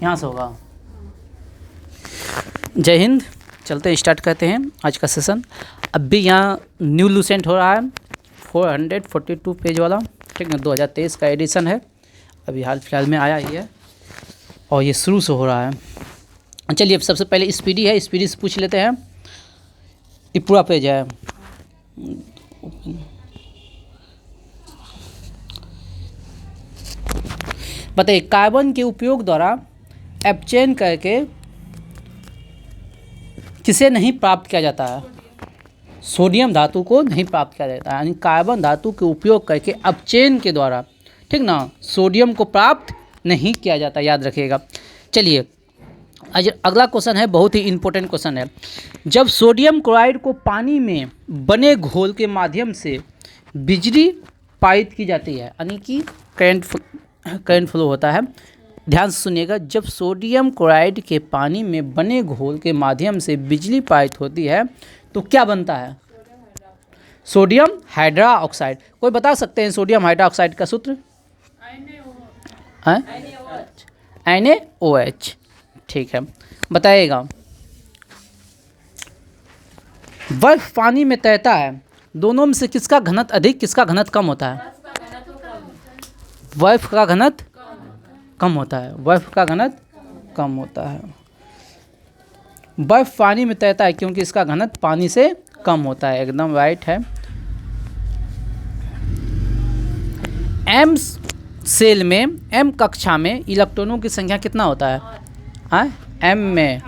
यहाँ से होगा। जय हिंद। चलते हैं, स्टार्ट करते हैं आज का सेशन। अब भी यहाँ न्यू लूसेंट हो रहा है 442 पेज वाला, ठीक है। 2023 का एडिशन है, अभी हाल फिलहाल में आया ही है और ये शुरू से हो रहा है। चलिए, अब सबसे पहले स्पीडी है, स्पीडी से पूछ लेते हैं। ये पूरा पेज है। बताइए, कार्बन के उपयोग द्वारा एब्चेन करके किसे नहीं प्राप्त किया जाता है? सोडियम धातु को नहीं प्राप्त किया जाता है, यानी कार्बन धातु के उपयोग करके अपचयन के द्वारा, ठीक ना, सोडियम को प्राप्त नहीं किया जाता, याद रखिएगा। चलिए, आज अगला क्वेश्चन है, बहुत ही इंपॉर्टेंट क्वेश्चन है। जब सोडियम क्लोराइड को पानी में बने घोल के माध्यम से बिजली पारित की जाती है, यानी कि करंट फ्लो होता है। ध्यान से सुनिएगा, जब सोडियम क्लोराइड के पानी में बने घोल के माध्यम से बिजली पारित होती है तो क्या बनता है? Sodium hydra oxide. कोई बता सकते हैं सोडियम हाइड्रा ऑक्साइड का सूत्र? NaOH। ठीक है, बताइएगा। बर्फ पानी में तैरता है, दोनों में से किसका घनत्व अधिक, किसका घनत्व कम होता है? बर्फ का घनत्व कम होता है, बर्फ का घनत्व कम होता है। बर्फ पानी में तैरता है क्योंकि इसका घनत्व पानी से कम होता है, एकदम राइट है। एम सेल में, एम कक्षा में इलेक्ट्रॉनों की संख्या कितना होता है? एम में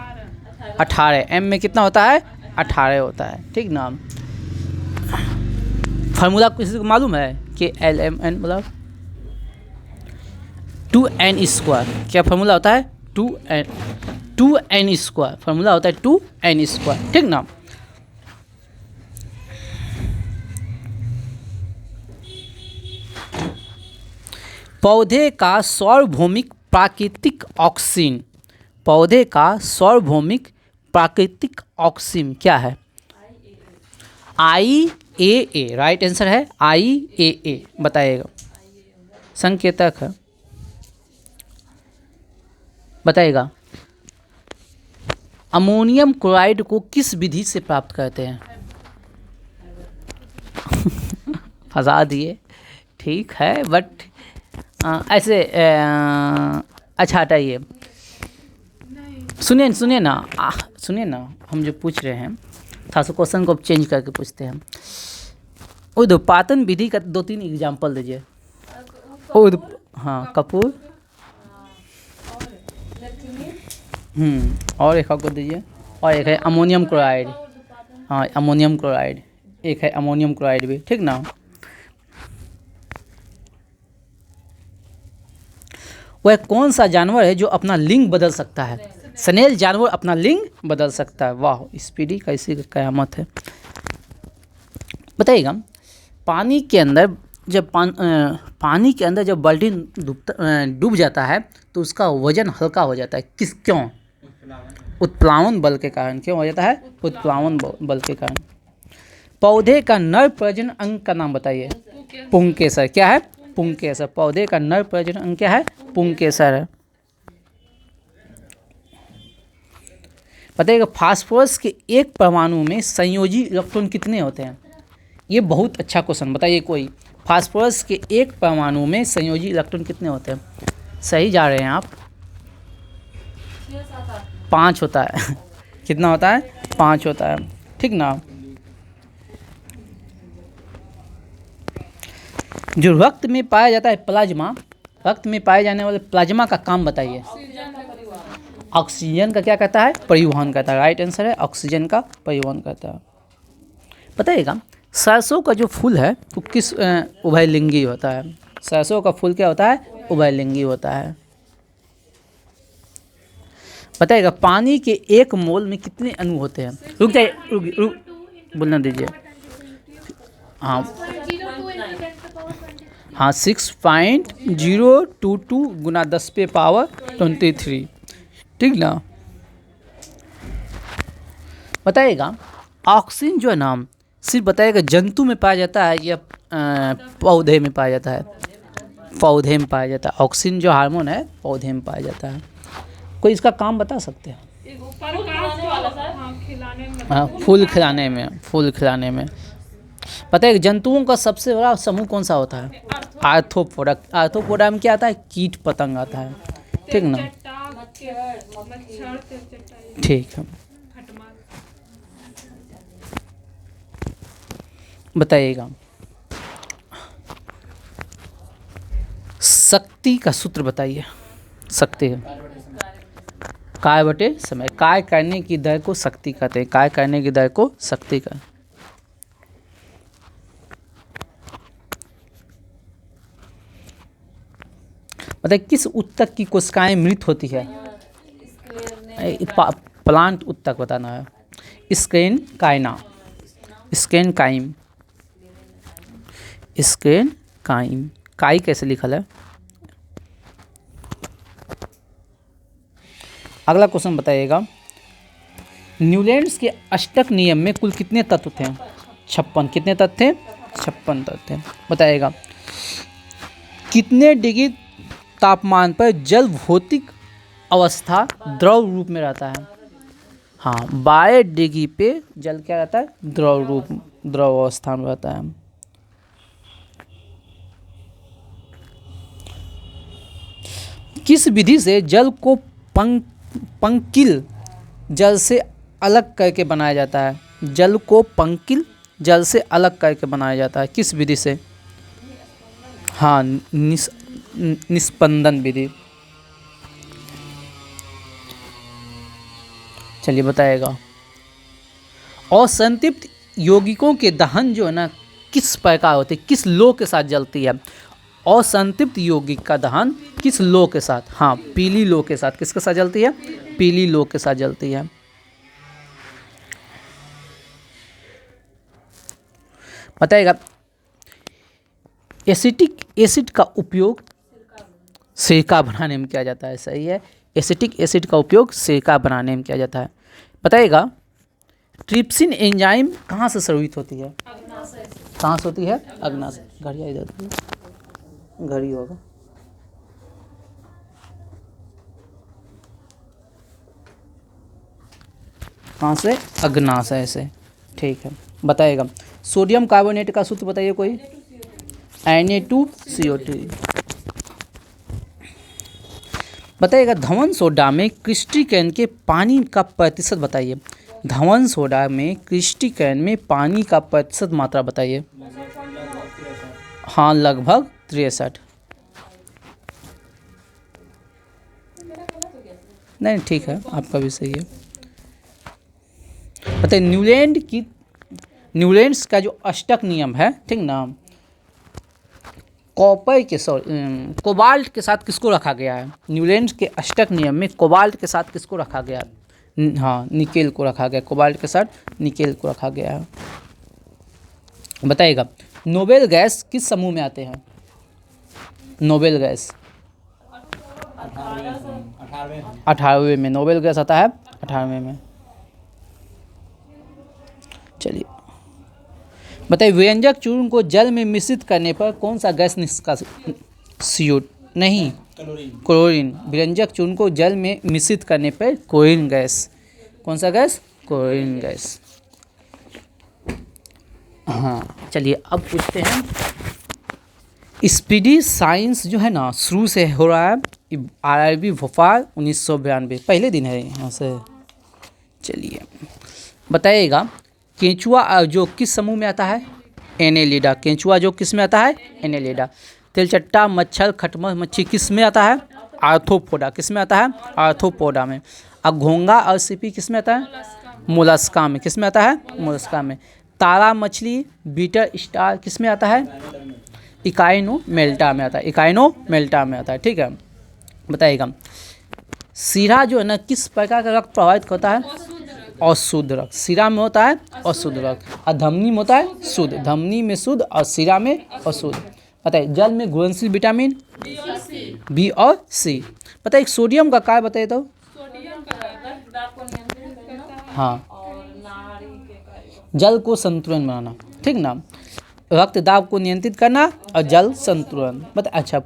18, एम में कितना होता है? 18 होता है, ठीक ना। फार्मूला किसी को मालूम है कि LMN मतलब 2n²। क्या फार्मूला होता है? 2n², फार्मूला होता है 2n², ठीक ना। पौधे का सार्वभौमिक प्राकृतिक ऑक्सीजन, पौधे का सार्वभौमिक प्राकृतिक ऑक्सीजन क्या है? IAA, राइट आंसर है IAA। बताइएगा, संकेतक है, बताइएगा। अमोनियम क्लोराइड को किस विधि से प्राप्त करते हैं? फंसा दिए, ठीक है, बट ऐसे अच्छा हटाइए। सुनिए सुनिए ना, सुनिए ना, हम जो पूछ रहे हैं थोड़ा सा क्वेश्चन को अब चेंज करके पूछते हैं। उद्पातन विधि का 2-3 एग्जाम्पल दीजिए। हाँ, कपूर, और एक आपको दीजिए, और एक है अमोनियम क्लोराइड। हाँ, अमोनियम क्लोराइड, एक है अमोनियम क्लोराइड भी, ठीक ना। वह कौन सा जानवर है जो अपना लिंग बदल सकता है? स्नेल जानवर अपना लिंग बदल सकता है। वाह, स्पीडी का इसी का कयामत है। बताइएगा, पानी के अंदर जब बाल्टी डूब जाता है तो उसका वजन हल्का हो जाता है, क्यों? उत्प्लावन बल के कारण। क्यों हो जाता है? उत्प्लावन बल के कारण। पौधे का नर प्रजनन अंग का नाम बताइए। पुंकेसर। क्या है? पुंकेसर। पौधे का नर प्रजनन अंग क्या है? पुंकेसर है। बताइएगा, फास्फोरस के एक परमाणु में संयोजी इलेक्ट्रॉन कितने होते हैं? ये बहुत अच्छा क्वेश्चन, बताइए कोई। फास्फोरस के एक परमाणु में संयोजी इलेक्ट्रॉन कितने होते हैं? सही जा रहे हैं आप, 5 होता है। कितना होता है? 5 होता है, ठीक ना। जो रक्त में पाया जाता है प्लाज्मा, रक्त में पाए जाने वाले प्लाज्मा का काम बताइए। ऑक्सीजन का क्या कहता है? परिवहन करता है। राइट आंसर है ऑक्सीजन का परिवहन करता है। बताइएगा, सरसों का जो फूल है वो किस उभयलिंगी होता है? सरसों का फूल क्या होता है? उभयलिंगी होता है। बताइएगा, पानी के 1 मोल में कितने अणु होते हैं? रुक जाइए, बोलना दीजिए। हाँ हाँ 6.022 गुना 10 पे पावर 23, ठीक ना। बताइएगा ऑक्सीजन जो है ना सिर्फ बताइएगा जंतु में पाया जाता है या पौधे में पाया जाता है? पौधे में पाया जाता है। ऑक्सीजन जो हार्मोन है पौधे में पाया जाता है। कोई इसका काम बता सकते हैं? हाँ फूल खिलाने में, फूल खिलाने में। पता है जंतुओं का सबसे बड़ा समूह कौन सा होता है? आर्थ्रोपोडा। आर्थ्रोपोडा में क्या आता है? कीट पतंग आता है, ठीक ना। ठीक है, बताइएगा शक्ति का सूत्र बताइए। शक्ति है काय बटे समय। काय करने की दर को शक्ति कहते हैं। काय करने की दर को शक्ति का। बताइए किस उत्तक की कोशिकाएं मृत होती है? प्लांट उत्तक बताना है। Sclerenchyma, sclerenchyma, sclerenchyma. काई कैसे लिखल है? अगला क्वेश्चन बताइएगा न्यूलैंड्स के अष्टक नियम में कुल कितने तत्व थे? 56। कितने तत्व थे? 56 तत्व थे। बताइएगा कितने डिग्री तापमान पर जल भौतिक अवस्था द्रव रूप में रहता है? हाँ 22 डिग्री पे जल क्या रहता है? द्रव रूप, द्रव अवस्था में रहता है। किस विधि से जल को पंकिल जल से अलग करके बनाया जाता है? जल को पंकिल जल से अलग करके बनाया जाता है किस विधि से? हाँ निस्पंदन विधि। चलिए बताएगा असंतृप्त यौगिकों के दहन जो है ना किस प्रकार होते, किस लो के साथ जलती है? असंतृप्त यौगिक का दहन किस लो के साथ? हाँ पीली लो के साथ। किसके साथ जलती है? पीली लो के साथ जलती है। बताइएगा एसिटिक एसिड का उपयोग सिरका बनाने में किया जाता है। सही है, एसिटिक एसिड का उपयोग सिरका बनाने में किया जाता है। बताइएगा ट्रिप्सिन एंजाइम कहाँ से स्रावित होती है? कहाँ से होती है? अग्ना से। घड़िया इधर, घड़ी होगा। कहाँ से? अग्नाशय से, ठीक है। बताइएगा सोडियम कार्बोनेट का सूत्र बताइए कोई। Na2CO2। बताइएगा धवन सोडा में क्रिस्टलीकरण के पानी का प्रतिशत बताइए। धवन सोडा में क्रिस्टलीकरण में पानी का प्रतिशत मात्रा बताइए। हाँ लगभग 63। नहीं ठीक है, आपका भी सही है। बताइए न्यूलैंड्स का जो अष्टक नियम है, ठीक ना, कॉपर के कोबाल्ट के साथ किसको रखा गया है? न्यूलैंड्स के अष्टक नियम में कोबाल्ट के साथ किसको रखा गया? हाँ निकेल को रखा गया। कोबाल्ट के साथ निकेल को रखा गया है। बताइएगा नोबेल गैस किस समूह में आते हैं? नोबेल गैस 18वें में नोबेल गैस आता है, 18वें में। चलिए बताइए व्यंजक चूर्ण को जल में मिश्रित करने पर कौन सा गैस निष्कासित? नहीं क्लोरीन। व्यंजक चूर्ण को जल में मिश्रित करने पर क्लोरीन गैस। कौन सा गैस? Chlorine gas. हाँ चलिए अब पूछते हैं स्पीडी साइंस जो है ना शुरू से हो रहा है RRB भोपाल 1992, पहले दिन है यहाँ से। चलिए बताइएगा केंचुआ जो किस समूह में आता है? एनेलिडा। केंचुआ जो किस में आता है? एनेलिडा। तिलचट्टा मच्छर खटमल मच्छी किस में आता है? आर्थ्रोपोडा। किस में आता है? आर्थ्रोपोडा में। अब घोंगा और सीपी किस में आता है? मोलस्का में। किस में आता है? मोलस्का में। तारा मछली बीटर स्टार किस में आता है? इकाइनो मेल्टा में आता है। इकाइनो मेल्टा में आता है, ठीक है। बताइएगा सीरा जो है ना किस प्रकार का रक्त प्रभावित होता है? अशुद्ध रक्त, शिरा में होता है अशुद्ध रक्त और धमनी में होता है शुद्ध, धमनी में शुद्ध और शिरा में अशुद्ध। बताइए जल में घुलनशील विटामिन बी और सी। बताइए सोडियम का कार्य बताइए तो। हाँ, जल को संतुलन बनाना, ठीक ना, रक्त दाब को नियंत्रित करना और जल संतुलन। बता अच्छा,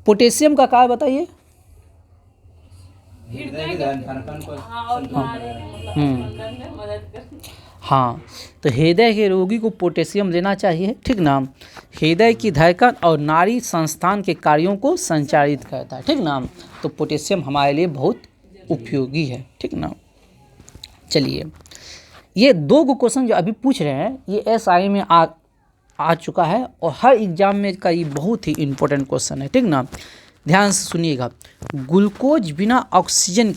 पोटेशियम का कार्य बताइए। हाँ, तो हृदय के रोगी को पोटेशियम लेना चाहिए, ठीक ना, हृदय की धड़कन और नाड़ी संस्थान के कार्यों को संचालित करता है, ठीक ना, तो पोटेशियम हमारे लिए बहुत उपयोगी है, ठीक ना। चलिए, ये 2 क्वेश्चन जो अभी पूछ रहे हैं ये एसआई में आ चुका है और हर एग्जाम में का ये बहुत ही इम्पोर्टेंट क्वेश्चन है, ठीक ना। ध्यान से सुनिएगा। ग्लूकोज बिना ऑक्सीजन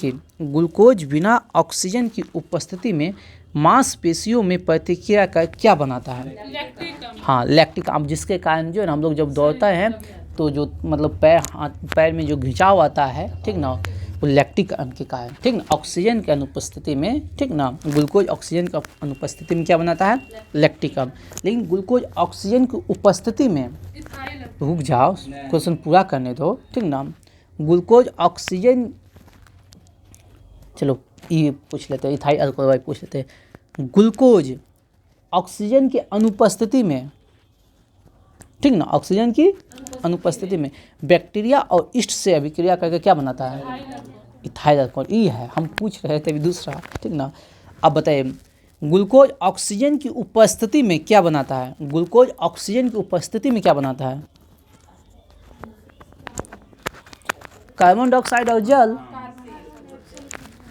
की उपस्थिति में मांसपेशियों में प्रतिक्रिया कर क्या बनाता है? हाँ, लैक्टिक अम्ल, जिसके कारण जो है ना हम लोग जब दौड़ते हैं तो जो मतलब पैर में जो खिंचाव आता है, ठीक ना, वो लैक्टिक अम्ल के कारण, ठीक ना, ऑक्सीजन की अनुपस्थिति में, ठीक ना, ग्लूकोज ऑक्सीजन की अनुपस्थिति में क्या बनाता है? लैक्टिक अम्ल। लेकिन ग्लूकोज ऑक्सीजन की उपस्थिति में, रुक जाओ क्वेश्चन पूरा करने दो, ठीक ना, ग्लूकोज ऑक्सीजन, चलो ये पूछ लेते हैं, इथाइल अल्कोहल पूछ लेते हैं। ग्लूकोज ऑक्सीजन की अनुपस्थिति में, ठीक ना, ऑक्सीजन की अनुपस्थिति में बैक्टीरिया और ईस्ट से अभिक्रिया करके क्या बनाता है? Ethyl alcohol. ये है, हम पूछ रहे थे अभी दूसरा, ठीक ना। अब बताइए ग्लूकोज ऑक्सीजन की उपस्थिति में क्या बनाता है? ग्लूकोज ऑक्सीजन की उपस्थिति में क्या बनाता है? कार्बन डाइऑक्साइड और जल।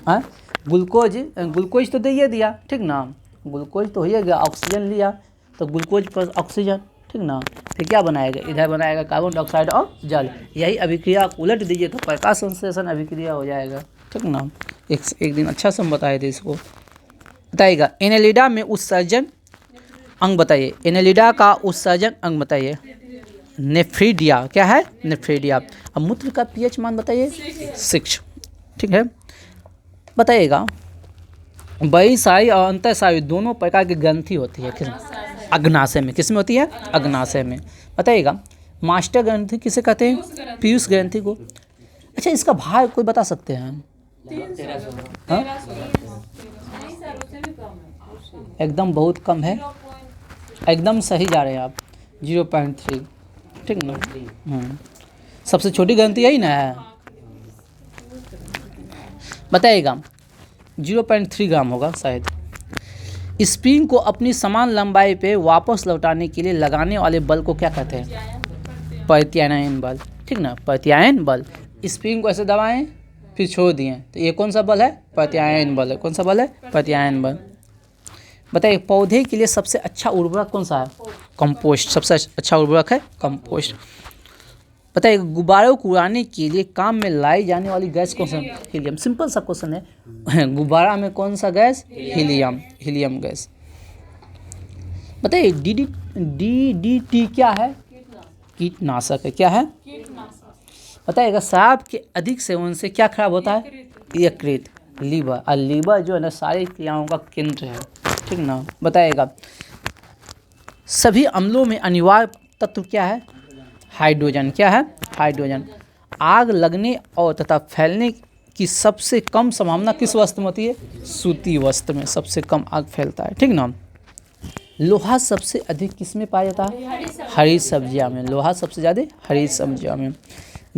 हाँ, ग्लूकोज तो दे दिया, ठीक ना, ग्लूकोज तो हो गया, ऑक्सीजन लिया तो ग्लूकोज प्लस ऑक्सीजन, ठीक ना, फिर क्या बनाएगा? इधर बनाएगा कार्बन डाइऑक्साइड और जल। यही अभिक्रिया उलट दीजिए तो प्रकाश संश्लेषण अभिक्रिया हो जाएगा, ठीक ना। एक दिन अच्छा से हम बताए थे इसको। बताइएगा एनेलिडा में उत्सर्जन अंग बताइए, एनेलिडा का उत्सर्जन अंग बताइए। नेफ्रीडिया, क्या है? नेफ्रीडिया। अब मूत्र का पीएच मान बताइए 6, ठीक है। बताइएगा बहिःस्रावी और अंतःस्रावी दोनों प्रकार की ग्रंथि होती है, किस अग्नाशय में, किस में होती है? अग्नाशय में। बताइएगा मास्टर ग्रंथि किसे कहते हैं? पीयूष ग्रंथि को। अच्छा, इसका भार कोई बता सकते हैं? हाँ? एकदम बहुत कम है, एकदम सही जा रहे हैं आप, 0.3, ठीक ना। सबसे छोटी ग्रंथि यही ना है। बताइएगा 0.3 ग्राम होगा शायद। स्प्रिंग को अपनी समान लंबाई पे वापस लौटाने के लिए लगाने वाले बल को क्या कहते हैं? प्रत्यानयन बल, ठीक ना, प्रत्यायन बल। स्प्रिंग को ऐसे दबाएं फिर छोड़ दिए तो ये कौन सा बल है? प्रत्यायन बल है। कौन सा बल है? प्रत्यायन बल। बताइए पौधे के लिए सबसे अच्छा उर्वरक कौन सा है? कंपोस्ट। सबसे अच्छा उर्वरक है कंपोस्ट। बताइए गुब्बारों को उड़ाने के लिए काम में लाई जाने वाली गैस कौन सा? हीलियम। सिंपल सा क्वेश्चन है। गुब्बारा में कौन सा गैस? Helium gas. बताइए DDT क्या है? कीटनाशक है। क्या है? बताइएगा शराब के अधिक सेवन से क्या खराब होता है? यकृत, लीवर। और लीवर जो है ना सारी क्रियाओं का केंद्र है, ठीक ना। बताइएगा सभी अम्लों में अनिवार्य तत्व क्या है? हाइड्रोजन। क्या है? हाइड्रोजन। आग लगने और तथा फैलने की सबसे कम संभावना किस वस्त्र में होती है? सूती वस्त्र में सबसे कम आग फैलता है, ठीक ना। लोहा सबसे अधिक किस में पाया जाता है? हरी सब्जियां में। लोहा सबसे ज़्यादा हरी सब्जियां में।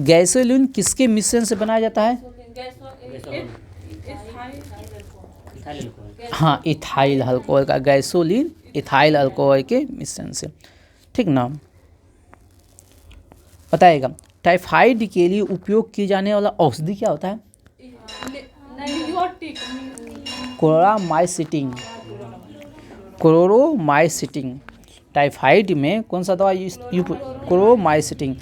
गैसोलीन किसके मिश्रण से बनाया जाता है? हाँ, इथाइल अल्कोहल का। गैसोलीन इथाइल अल्कोहल के मिश्रण से, ठीक ना। बताइएगा टाइफाइड के लिए उपयोग किए जाने वाला औषधि क्या होता है? क्लोरोमाइसिटिन। टाइफाइड में कौन सा दवा क्लोरोमाइसिटिन।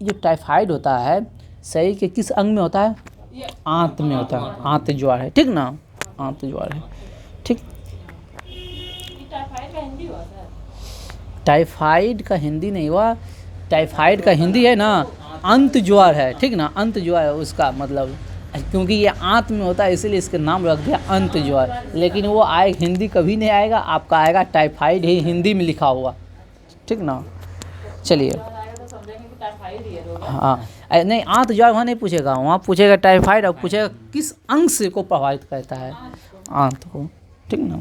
ये टाइफाइड होता है शरीर के किस अंग में होता है? आंत में होता है। आंत ज्वार है, ठीक ना, आंत ज्वार है, ठीक। टाइफाइड का हिंदी नहीं हुआ, टाइफाइड का हिंदी है ना अंत ज्वार है, ठीक ना, अंत ज्वार है उसका मतलब क्योंकि ये आंत में होता है इसीलिए इसके नाम रख दिया अंत ज्वर, लेकिन वो आए हिंदी कभी नहीं आएगा, आपका आएगा टाइफाइड ही हिंदी में लिखा हुआ, ठीक ना। चलिए हाँ, नहीं आंत ज्वर वहाँ नहीं पूछेगा, वहाँ पूछेगा टाइफाइड और पूछेगा किस अंग से को प्रभावित करता है आंत को, ठीक ना।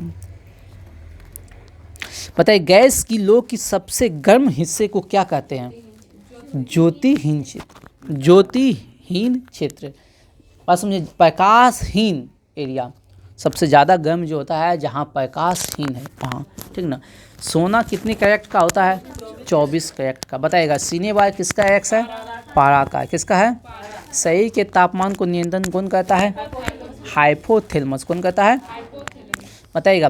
बताइए गैस की लौ की सबसे गर्म हिस्से को क्या कहते हैं? ज्योतिहीन क्षेत्र, ज्योतिहीन क्षेत्र। बात समझे, प्रकाशहीन एरिया सबसे ज़्यादा गर्म जो होता है जहाँ प्रकाशहीन है वहाँ, ठीक ना। सोना कितने कैरेट का होता है? 24 कैरेट का। बताइएगा सीने बार किसका एक्स है? पारा का। किसका है? शरीर के तापमान को नियंत्रण कौन करता है? हाइपोथैलेमस। कौन करता है? बताइएगा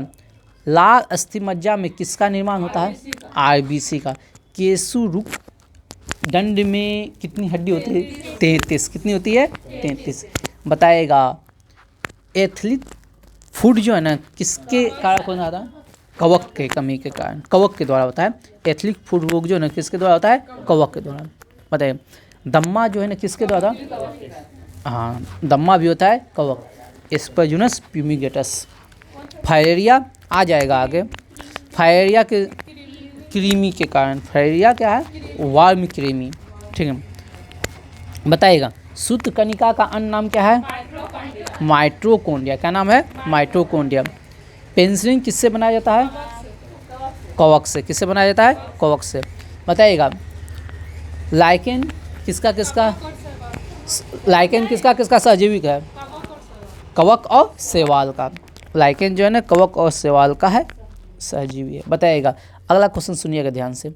लाल अस्थि मज्जा में किसका निर्माण होता है? आरबीसी का। केशुरुक दंड में कितनी हड्डी होती है? 33। कितनी होती है? 33। बताइएगा एथलीट फूड जो है ना किसके कारण कौन आता है? कवक के कमी के कारण, कवक के द्वारा होता है। एथलीट फूड रोग जो है ना किसके द्वारा होता है? कवक के द्वारा। बताइए दम्मा जो है ना किसके द्वारा? हाँ, दम्मा भी होता है कवक, एस्परजिलस फ्यूमिगेटस। फाइलेरिया आ जाएगा आगे, फाइलेरिया के कृमि के कारण। फाइलेरिया क्या है? वार्म कृमि, ठीक है। बताइएगा सूत्र कणिका का अन्य नाम क्या है? माइटोकॉन्ड्रिया। क्या नाम है? माइटोकॉन्ड्रिया। पेनिसिलिन किससे बनाया जाता है? कवक से। किससे बनाया जाता है? कवक से। बताइएगा लाइकेन किसका किसका सहजीविक है? कवक और शैवाल का। लाइकेन जो है ना कवक और शैवाल का है, सहजीवी है। बताइएगा अगला क्वेश्चन सुनिएगा ध्यान से।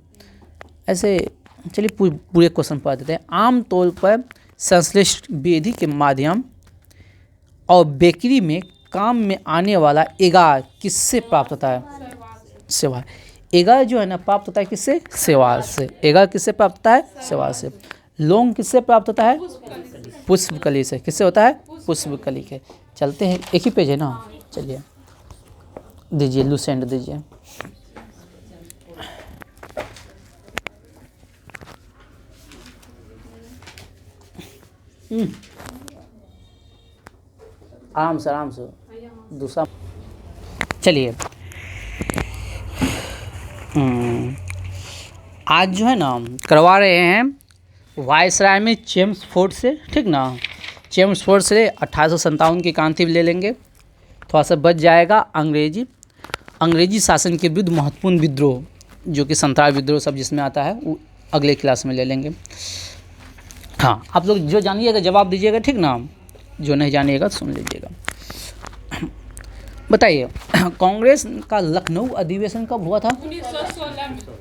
ऐसे चलिए पूरे क्वेश्चन पढ़ देते हैं। आमतौर पर संश्लेषण विधि के माध्यम और बेकरी में काम में आने वाला एगार किससे प्राप्त होता है? शैवाल। एगार जो है ना प्राप्त होता है किससे? शैवाल से। एगार किससे प्राप्त होता है? शैवाल से। लौंग किससे प्राप्त होता है? पुष्पकली से। किससे होता है? पुष्पकली के। चलते हैं, एक ही पेज है ना, चलिए दीजिए, लूसेंट दीजिए। आराम से दूसरा। चलिए आज जो है ना करवा रहे हैं वायसराय में चेम्सफोर्ड से, ठीक ना। चेम्सफोर्ड से 1857 की क्रांति ले लेंगे, थोड़ा सा बच जाएगा। अंग्रेजी शासन के विरुद्ध महत्वपूर्ण विद्रोह जो कि संथाल विद्रोह सब जिसमें आता है वो अगले क्लास में ले लेंगे। हाँ, आप लोग जो जानिएगा जवाब दीजिएगा, ठीक ना। जो नहीं जानिएगा सुन लीजिएगा। बताइए कांग्रेस का लखनऊ अधिवेशन कब हुआ था?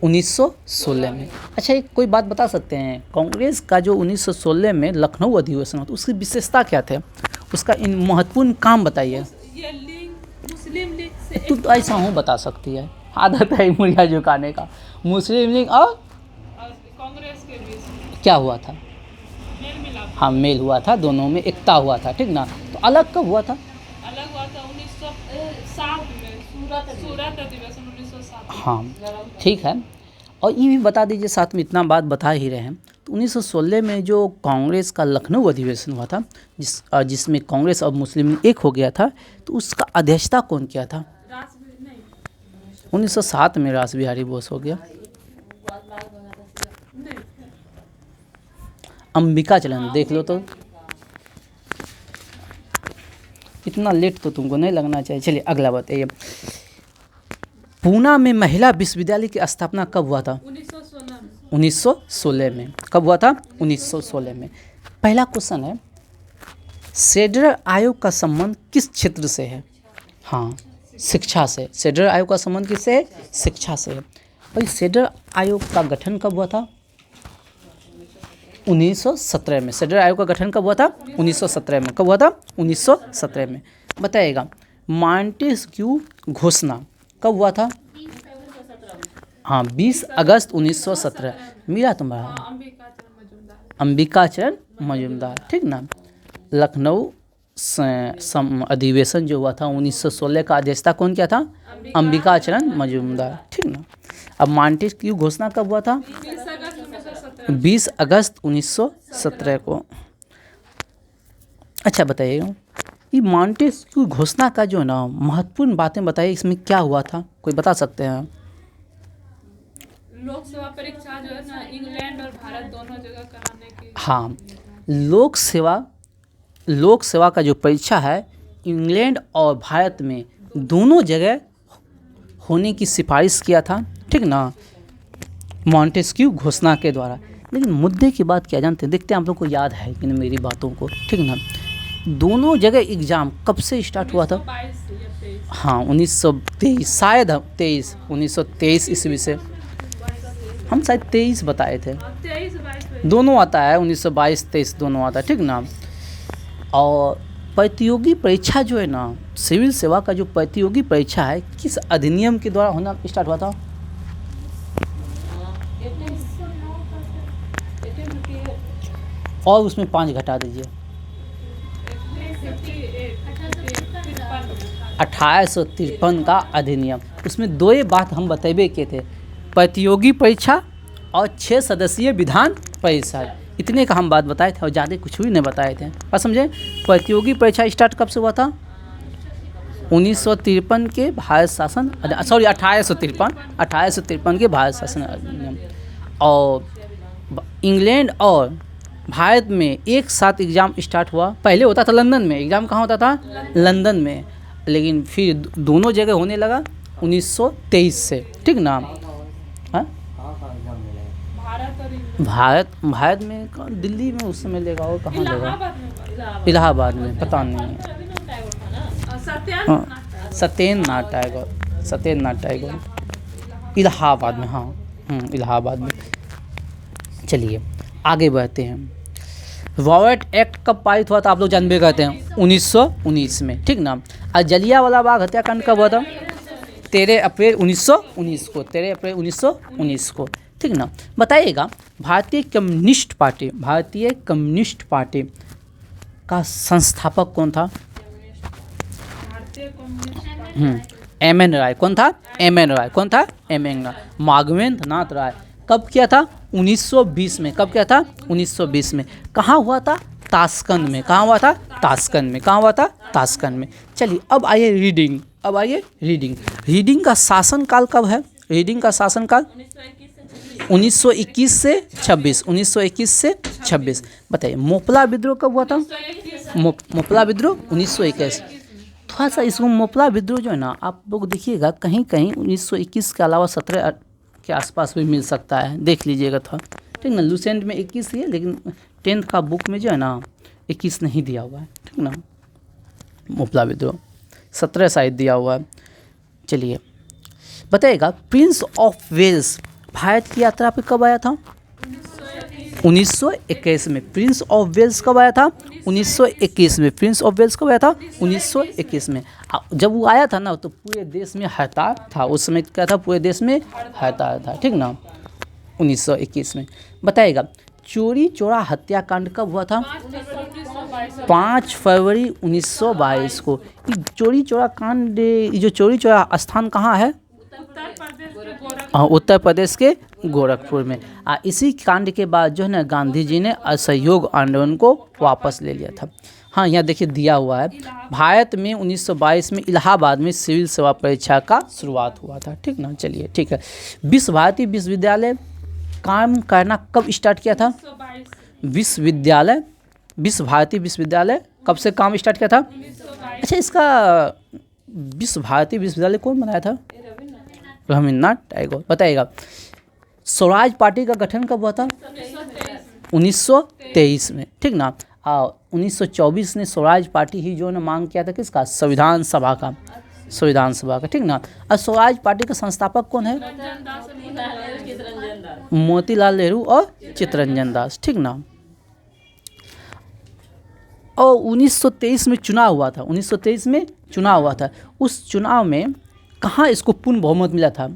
1916 में। अच्छा एक कोई बात बता सकते हैं, कांग्रेस का जो 1916 में लखनऊ अधिवेशन हुआ था उसकी विशेषता क्या थे? उसका इन महत्वपूर्ण काम बताइए। मुस्लिम लीग से तू तो ऐसा हूँ बता सकती है, आदत है मुर्गा झुकाने का। मुस्लिम लीग और कांग्रेस के बीच क्या हुआ था? मेल मिलाप हाँ, मेल हुआ था, दोनों में एकता हुआ था, ठीक ना। तो अलग कब हुआ था? अलग हुआ था 1907 में, सूरत अधिवेशन 1907। हाँ ठीक है। और ये भी बता दीजिए साथ में, इतना बात बता ही रहे हैं, तो 1916 में जो कांग्रेस का लखनऊ अधिवेशन हुआ था जिसमें कांग्रेस और मुस्लिम लीग एक हो गया था, तो उसका अध्यक्षता कौन किया था? 1907 में रास बिहारी बोस हो गया। अंबिका चलन देख लो, तो इतना लेट तो तुमको नहीं लगना चाहिए। चलिए अगला बताइए, पूना में महिला विश्वविद्यालय की स्थापना कब हुआ था? 1916 में। कब हुआ था? 1916 में। पहला क्वेश्चन है, शेड्यूल आयोग का संबंध किस क्षेत्र से है? हाँ, शिक्षा से। शेड्यूल आयोग का संबंध किससे है? शिक्षा से है। और शेड्यूल आयोग का गठन कब हुआ था? 1917 में। शेड्यूल आयोग का गठन कब हुआ था? 1917 में। कब हुआ था? 1917 में। बताइएगा मॉन्टेस्क्यू घोषणा कब हुआ था? हाँ, 20 अगस्त 1917। मीरा तुम्हारा अंबिका चरण मजूमदार, ठीक ना। लखनऊ अधिवेशन जो हुआ था 1916 का अध्यक्षता कौन किया था? अंबिका चरण मजूमदार, ठीक ना। अब मॉन्टेस्क्यू घोषणा कब हुआ था? 20 अगस्त 1917 को। अच्छा बताइएगा, ये मॉन्टेस्क्यू घोषणा का जो है ना महत्वपूर्ण बातें बताइए, इसमें क्या हुआ था, कोई बता सकते हैं? लोकसभा परीक्षा जो है ना इंग्लैंड और भारत दोनों जगह कराने की। हाँ, लोक सेवा का जो परीक्षा है इंग्लैंड और भारत में दोनों जगह होने की सिफारिश किया था, ठीक ना, मॉन्टेस्क्यू घोषणा के द्वारा। लेकिन मुद्दे की बात क्या जानते हैं, देखते हैं आप लोग को याद है कि नहीं मेरी बातों को, ठीक ना। दोनों जगह एग्ज़ाम कब से स्टार्ट हुआ था? 1922 या 23। हाँ 1923, शायद 1923 ईस्वी से, हम शायद 23 बताए थे, 23-22 दोनों आता है, 1922-23 दोनों आता है, ठीक ना। और प्रतियोगी परीक्षा जो है ना, सिविल सेवा का जो प्रतियोगी परीक्षा है किस अधिनियम के द्वारा होना स्टार्ट हुआ था? और उसमें 5 घटा दीजिए, 1853 का अधिनियम। उसमें दो ही बात हम बतेबे किए थे, प्रतियोगी परीक्षा और 6 सदस्यीय विधान परिषद, इतने का हम बात बताए थे और ज़्यादा कुछ भी नहीं बताए थे, बस समझे। प्रतियोगी परीक्षा स्टार्ट कब से हुआ था? 1953 के भारत शासन, सॉरी 1853 के भारत शासन अधिनियम। और इंग्लैंड और भारत में एक साथ एग्ज़ाम स्टार्ट हुआ, पहले होता था लंदन में, एग्ज़ाम कहाँ होता था? लंदन में, लेकिन फिर दोनों जगह होने लगा 1923 से, ठीक ना। हाँ भारत और इंग्लैंड। भारत में दिल्ली में उस समय लेगा, और कहाँ लेगा? इलाहाबाद में। इलाहाबाद में, पता नहीं। सत्येंद्रनाथ टैगोर इलाहाबाद में, हाँ इलाहाबाद में। चलिए आगे बढ़ते हैं। रॉबर्ट एक्ट कब पारित हुआ था, आप लोग जानबे करते हैं, 1919 में, ठीक ना। और जलियांवाला बाग हत्याकांड कब हुआ था? 13 अप्रैल 1919 को, ठीक ना। बताइएगा, भारतीय कम्युनिस्ट पार्टी का संस्थापक कौन था? भारतीय कम्युनिस्ट एम.एन. राय। कौन था? एम.एन. राय। माधवेंद्र नाथ राय। कब किया था? 1920 में। कब किया था? 1920 में। कहाँ हुआ था? ताशकंद में। कहाँ हुआ था? ताशकंद में। चलिए अब आइए रीडिंग का शासन काल कब है? रीडिंग का शासन काल 1921 से 26। बताइए मोपला विद्रोह कब हुआ था? मोपला विद्रोह 1921। थोड़ा सा इसको मोपला विद्रोह जो है ना, आप लोग देखिएगा कहीं 1921 के अलावा 17 के आसपास भी मिल सकता है, देख लीजिएगा था, ठीक ना। लूसेंट में 21 ही है, लेकिन 10th का बुक में जो है ना 21 नहीं दिया हुआ है, ठीक ना। मोपला विद्रोह 17 शायद दिया हुआ है। चलिए बताइएगा, प्रिंस ऑफ वेल्स भारत की यात्रा पे कब आया था? 1921 में। प्रिंस ऑफ वेल्स कब आया था? 1921 में। प्रिंस ऑफ वेल्स कब आया था? 1921 में। जब वो आया था ना तो पूरे देश में हड़ताल था, उस समय क्या था? पूरे देश में हड़ताल था, ठीक ना, 1921 में। बताइएगा, चोरी चौरा हत्याकांड कब हुआ था? 5 फरवरी 1922 को। ये चोरी चौरा कांड, ये जो चोरी चौरा स्थान कहाँ है? उत्तर प्रदेश के गोरखपुर में। इसी कांड के बाद जो है ना गांधी जी ने असहयोग आंदोलन को वापस ले लिया था। हाँ यहाँ देखिए दिया हुआ है, भारत में 1922 में इलाहाबाद में सिविल सेवा परीक्षा का शुरुआत हुआ था, ठीक ना। चलिए ठीक है। विश्व भारती विश्वविद्यालय काम करना कब स्टार्ट किया था? विश्व भारती विश्वविद्यालय कब से काम स्टार्ट किया था? अच्छा, इसका विश्व भारती विश्वविद्यालय कौन बनाया था? रविन्द्रनाथ टैगोर। बताइएगा, स्वराज पार्टी का गठन कब हुआ था? 1923 में, ठीक ना। 1924 ने स्वराज पार्टी ही जो ने मांग किया था किसका? संविधान सभा का, ठीक ना। और स्वराज पार्टी का संस्थापक कौन है? मोतीलाल नेहरू और चित्तरंजन दास, ठीक ना। और 1923 में चुनाव हुआ था, 1923 में चुनाव हुआ था। उस चुनाव में कहाँ इसको पूर्ण बहुमत मिला था?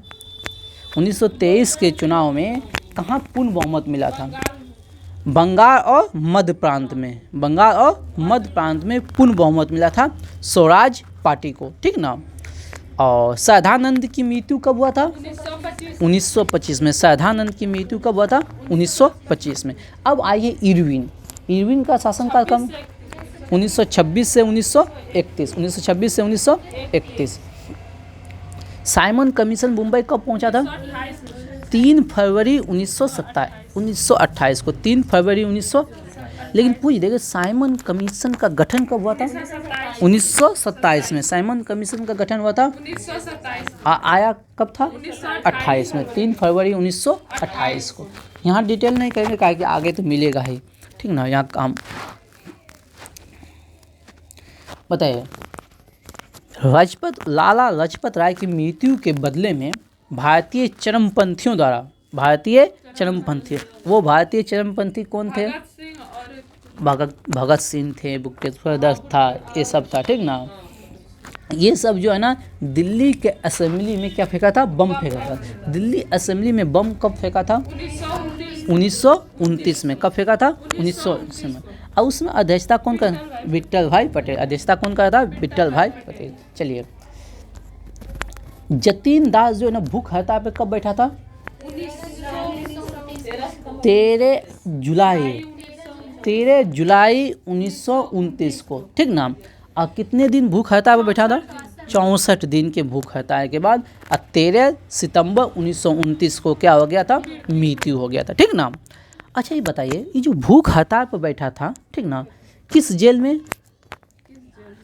1923 के चुनाव में कहाँ पूर्ण बहुमत मिला था? बंगाल और मध्य प्रांत में पूर्ण बहुमत मिला था स्वराज पार्टी को, ठीक ना। और सदानंद की मृत्यु कब हुआ था? 1925 में। सदानंद की मृत्यु कब हुआ था? 1925 में। अब आइए इरविन का शासनकाल कब? 1926 से 1931, 1926 से 1931। साइमन कमीशन मुंबई कब पहुंचा था? 3 फरवरी 1928 को, 3 फरवरी 1900। लेकिन पूछ देगा साइमन कमीशन का गठन कब हुआ था? 1927 में साइमन कमीशन का गठन हुआ था। 1927 आया कब था? 28 में, 3 फरवरी 1928 को। यहाँ डिटेल नहीं करेंगे काहे कि आगे तो मिलेगा ही, ठीक ना। यहाँ काम बताइए। लाला लाजपत राय की मृत्यु के बदले में भारतीय चरमपंथियों द्वारा, भारतीय चरमपंथी कौन थे? भगत सिंह और भगत सिंह थे, बुकेश्वर दत्त था, ये सब था, ठीक ना। ये सब जो है ना दिल्ली के असेंबली में क्या फेंका था? बम फेंका था। दिल्ली असेंबली में बम कब फेंका था? 1929 में। कब फेंका था? 1929 में। और उसमें अध्यक्षता कौन कर? विट्ठल भाई पटेल। अध्यक्षता कौन कर रहा था? विट्ठल भाई पटेल। चलिए, जतीन दास जो है ना भूख हड़ताल पे कब बैठा था? 13 जुलाई 1929 को, ठीक ना। और कितने दिन भूख हड़ताल पे बैठा था? 64 दिन के भूख हड़ताल के बाद 13 सितंबर 1929 को क्या हो गया था? मृत्यु हो गया था, ठीक ना। अच्छा ये बताइए, ये जो भूख हड़ताल पर बैठा था, ठीक ना, किस जेल में?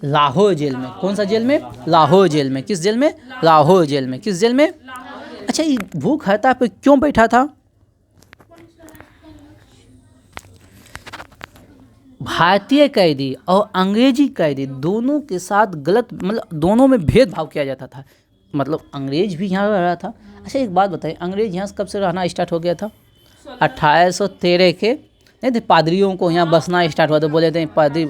लाहौर जेल में। कौन सा जेल में? लाहौर जेल में। किस जेल में? लाहौर जेल में। किस जेल में? अच्छा, ये भूख हड़ताल पर क्यों बैठा था? भारतीय कैदी और अंग्रेजी कैदी दोनों के साथ गलत, मतलब दोनों में भेदभाव किया जाता था। मतलब अंग्रेज भी यहाँ रह रहा था। अच्छा एक बात बताइए, अंग्रेज यहाँ कब से रहना स्टार्ट हो गया था? 1813 के, नहीं थे, पादरियों को यहाँ बसना स्टार्ट हुआ था, बोले थे पादरी।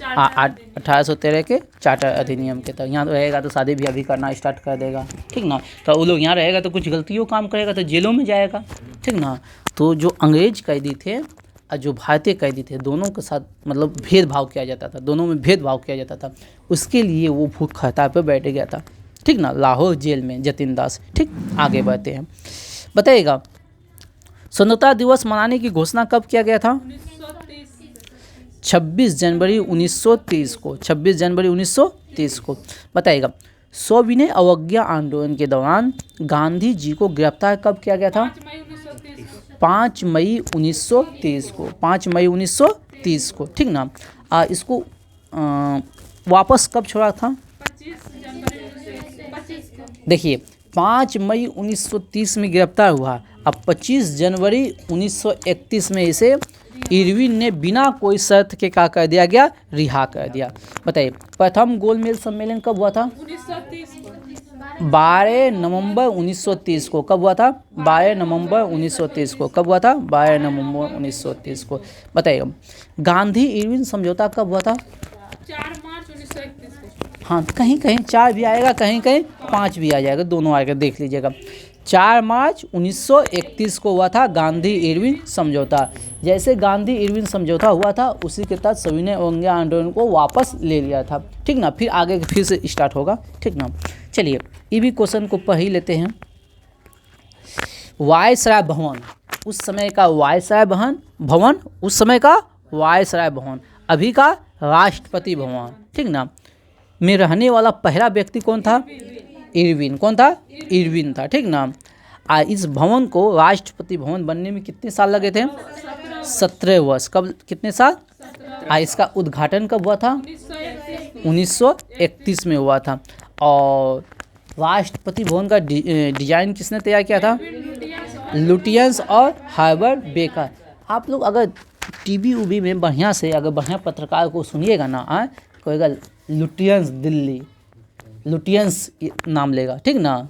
1813 के चार्टर अधिनियम के तहत यहाँ रहेगा तो शादी भी अभी करना स्टार्ट कर देगा, ठीक ना। तो वो लोग यहाँ रहेगा तो कुछ गलतियों काम करेगा तो जेलों में जाएगा, ठीक ना। तो जो अंग्रेज कैदी थे और जो भारतीय कैदी थे दोनों के साथ मतलब भेदभाव किया जाता था, दोनों में भेदभाव किया जाता था। उसके लिए वो भूख हड़ताल पर बैठ गया था, ठीक ना, लाहौर जेल में जतीन दास। ठीक, आगे बढ़ते हैं। बताइएगा, स्वतंत्रता दिवस मनाने की घोषणा कब किया गया था? 26 जनवरी 1930 को। 26 जनवरी 1930 को। बताइएगा, सविनय अवज्ञा आंदोलन के दौरान गांधी जी को गिरफ्तार कब किया गया था? 5 मई 1930 को। 5 मई 1930 को, ठीक ना। इसको वापस कब छोड़ा था? 25 जनवरी 1925 को। देखिए, 5 मई 1930 में गिरफ्तार हुआ। अब 25 जनवरी 1931 में इसे इरविन ने बिना कोई शर्त के क्या कर दिया गया? रिहा कर दिया। बताइए, प्रथम गोलमेज सम्मेलन कब हुआ था? 1930 को। 12 नवंबर 1930 को। कब हुआ था? 12 नवंबर 1930 को। कब हुआ था? 12 नवंबर 1930 को। बताइए, गांधी इरविन समझौता कब हुआ था? 4 मार्च 1931 को। हाँ, कहीं कहीं 4 भी आएगा, कहीं कहीं 5 भी आ जाएगा, दोनों आएगा, देख लीजिएगा। 4 मार्च 1931 को हुआ था गांधी इरविन समझौता। जैसे गांधी इरविन समझौता हुआ था उसी के तहत सविनय अवज्ञा आंदोलन को वापस ले लिया था, ठीक ना। फिर आगे फिर से स्टार्ट होगा, ठीक ना। चलिए, ये भी क्वेश्चन को पढ़ ही लेते हैं। वायसराय भवन, उस समय का वायसराय भवन, उस समय का वायसराय भवन, अभी का राष्ट्रपति भवन, ठीक ना, में रहने वाला पहला व्यक्ति कौन था? इरविन। कौन था? इरविन था, ठीक ना। इस भवन को राष्ट्रपति भवन बनने में कितने साल लगे थे? 17 वर्ष। कब? कितने साल? इसका उद्घाटन कब हुआ था? 1931 में हुआ था। और राष्ट्रपति भवन का डिजाइन किसने तैयार किया था? लुटियंस और हार्वर्ड बेकर। आप लोग अगर टीवी उवी में बढ़िया से अगर बढ़िया पत्रकार को सुनिएगा ना, कोईगा लुटियंस दिल्ली, लुटियंस नाम लेगा, ठीक ना।